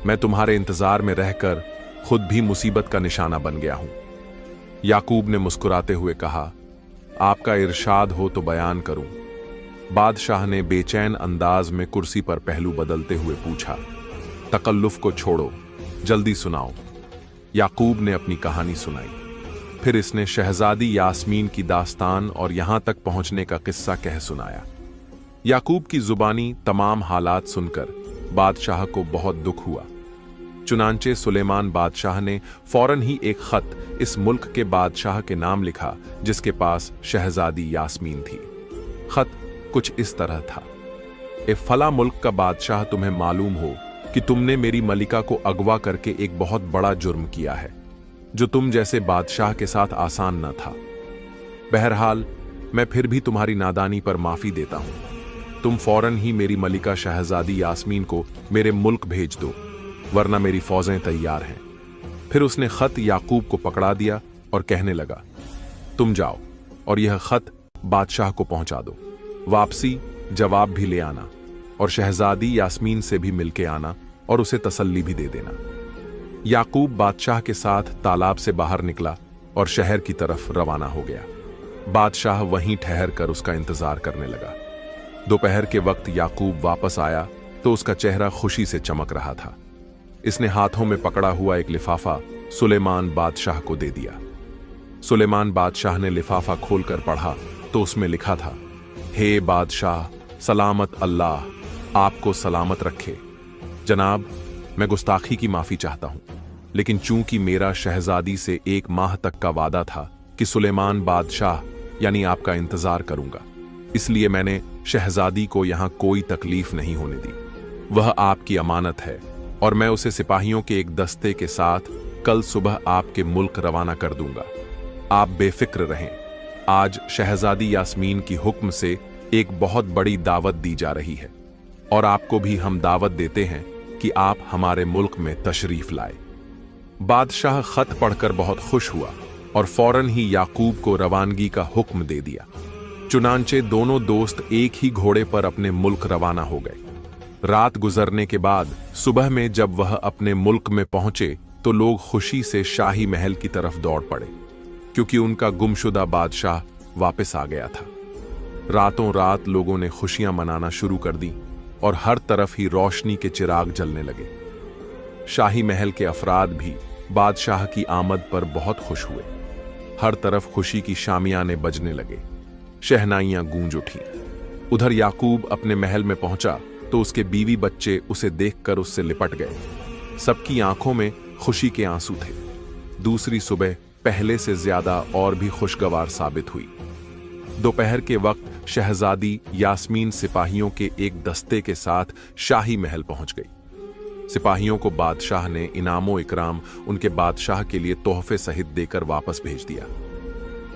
मैं तुम्हारे इंतजार में रहकर खुद भी मुसीबत का निशाना बन गया हूं। याकूब ने मुस्कुराते हुए कहा, आपका इरशाद हो तो बयान करूं। बादशाह ने बेचैन अंदाज में कुर्सी पर पहलू बदलते हुए पूछा, तकल्लुफ को छोड़ो, जल्दी सुनाओ। याकूब ने अपनी कहानी सुनाई। फिर इसने शहजादी यास्मीन की दास्तान और यहां तक पहुंचने का किस्सा कह सुनाया। याकूब की जुबानी तमाम हालात सुनकर बादशाह को बहुत दुख हुआ। चुनांचे सुलेमान बादशाह ने फौरन ही एक खत इस मुल्क के बादशाह के नाम लिखा जिसके पास शहजादी यास्मीन थी। खत कुछ इस तरह था, ए फला मुल्क का बादशाह, तुम्हें मालूम हो कि तुमने मेरी मलिका को अगवा करके एक बहुत बड़ा जुर्म किया है जो तुम जैसे बादशाह के साथ आसान न था। बहरहाल मैं फिर भी तुम्हारी नादानी पर माफी देता हूं। तुम फौरन ही मेरी मलिका शहजादी यास्मीन को मेरे मुल्क भेज दो, वरना मेरी फौजें तैयार हैं। फिर उसने खत याकूब को पकड़ा दिया और कहने लगा, तुम जाओ और यह खत बादशाह को पहुंचा दो। वापसी जवाब भी ले आना और शहजादी यास्मीन से भी मिलके आना और उसे तसल्ली भी दे देना। याकूब बादशाह के साथ तालाब से बाहर निकला और शहर की तरफ रवाना हो गया। बादशाह वहीं ठहर कर उसका इंतजार करने लगा। दोपहर के वक्त याकूब वापस आया तो उसका चेहरा खुशी से चमक रहा था। इसने हाथों में पकड़ा हुआ एक लिफाफा सुलेमान बादशाह को दे दिया। सुलेमान बादशाह ने लिफाफा खोलकर पढ़ा तो उसमें लिखा था, हे बादशाह, सलामत अल्लाह आपको सलामत रखे। जनाब, मैं गुस्ताखी की माफी चाहता हूं, लेकिन चूंकि मेरा शहजादी से 1 माह तक का वादा था कि सुलेमान बादशाह यानी आपका इंतजार करूंगा, इसलिए मैंने शहजादी को यहां कोई तकलीफ नहीं होने दी। वह आपकी अमानत है और मैं उसे सिपाहियों के एक दस्ते के साथ कल सुबह आपके मुल्क रवाना कर दूंगा। आप बेफिक्र रहें। आज शहजादी यास्मीन की हुक्म से एक बहुत बड़ी दावत दी जा रही है और आपको भी हम दावत देते हैं कि आप हमारे मुल्क में तशरीफ लाए। बादशाह खत पढ़कर बहुत खुश हुआ और फौरन ही याकूब को रवानगी का हुक्म दे दिया। चुनांचे दोनों दोस्त एक ही घोड़े पर अपने मुल्क रवाना हो गए। रात गुजरने के बाद सुबह में जब वह अपने मुल्क में पहुंचे तो लोग खुशी से शाही महल की तरफ दौड़ पड़े, क्योंकि उनका गुमशुदा बादशाह वापस आ गया था। रातों रात लोगों ने खुशियां मनाना शुरू कर दी और हर तरफ ही रोशनी के चिराग जलने लगे। शाही महल के अफराद भी बादशाह की आमद पर बहुत खुश हुए। हर तरफ खुशी की शामियाने बजने लगे, शहनाइयां गूंज उठी। उधर याकूब अपने महल में पहुंचा तो उसके बीवी बच्चे उसे देखकर उससे लिपट गए। सबकी आंखों में खुशी के आंसू थे। दूसरी सुबह पहले से ज्यादा और भी खुशगवार साबित हुई। दोपहर के वक्त शहजादी यास्मीन सिपाहियों के एक दस्ते के साथ शाही महल पहुंच गई। सिपाहियों को बादशाह ने इनामो इकराम उनके बादशाह के लिए तोहफे सहित देकर वापस भेज दिया।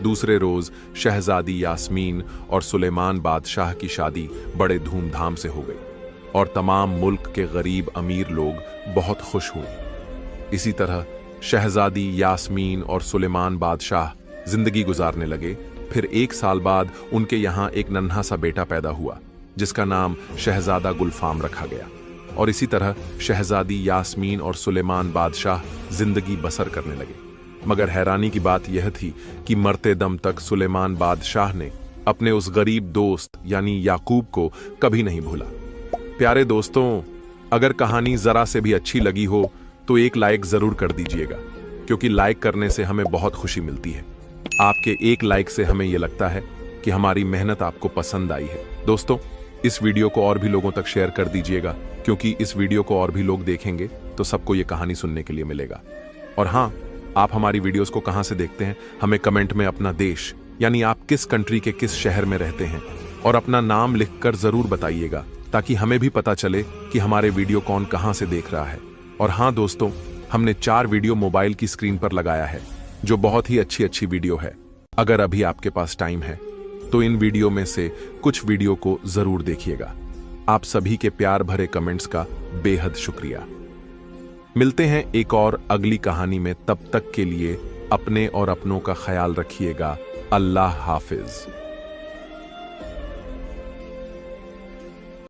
दूसरे रोज शहजादी यास्मीन और सुलेमान बादशाह की शादी बड़े धूमधाम से हो गई और तमाम मुल्क के गरीब अमीर लोग बहुत खुश हुए। इसी तरह शहजादी यास्मीन और सुलेमान बादशाह जिंदगी गुजारने लगे। फिर 1 साल बाद उनके यहाँ एक नन्हा सा बेटा पैदा हुआ जिसका नाम शहजादा गुलफाम रखा गया। और इसी तरह शहजादी यास्मीन और सुलेमान बादशाह जिंदगी बसर करने लगे। मगर हैरानी की बात यह थी कि मरते दम तक सुलेमान बादशाह ने अपने उस गरीब दोस्त यानी याकूब को कभी नहीं भूला। प्यारे दोस्तों, अगर कहानी जरा से भी अच्छी लगी हो तो एक लाइक जरूर कर दीजिएगा, क्योंकि लाइक करने से हमें बहुत खुशी मिलती है। आपके एक लाइक से हमें यह लगता है कि हमारी मेहनत आपको पसंद आई है। दोस्तों, इस वीडियो को और भी लोगों तक शेयर कर दीजिएगा, क्योंकि इस वीडियो को और भी लोग देखेंगे तो सबको ये कहानी सुनने के लिए मिलेगा। और हाँ, आप हमारी वीडियोस को कहां से देखते हैं हमें कमेंट में अपना देश यानी आप किस कंट्री के किस शहर में रहते हैं और अपना नाम लिखकर जरूर बताइएगा, ताकि हमें भी पता चले कि हमारे वीडियो कौन कहां से देख रहा है। और हाँ दोस्तों, हमने 4 वीडियो मोबाइल की स्क्रीन पर लगाया है जो बहुत ही अच्छी वीडियो है। अगर अभी आपके पास टाइम है तो इन वीडियो में से कुछ वीडियो को जरूर देखिएगा। आप सभी के प्यार भरे कमेंट्स का बेहद शुक्रिया। मिलते हैं एक और अगली कहानी में, तब तक के लिए अपने और अपनों का ख्याल रखिएगा। अल्लाह हाफिज।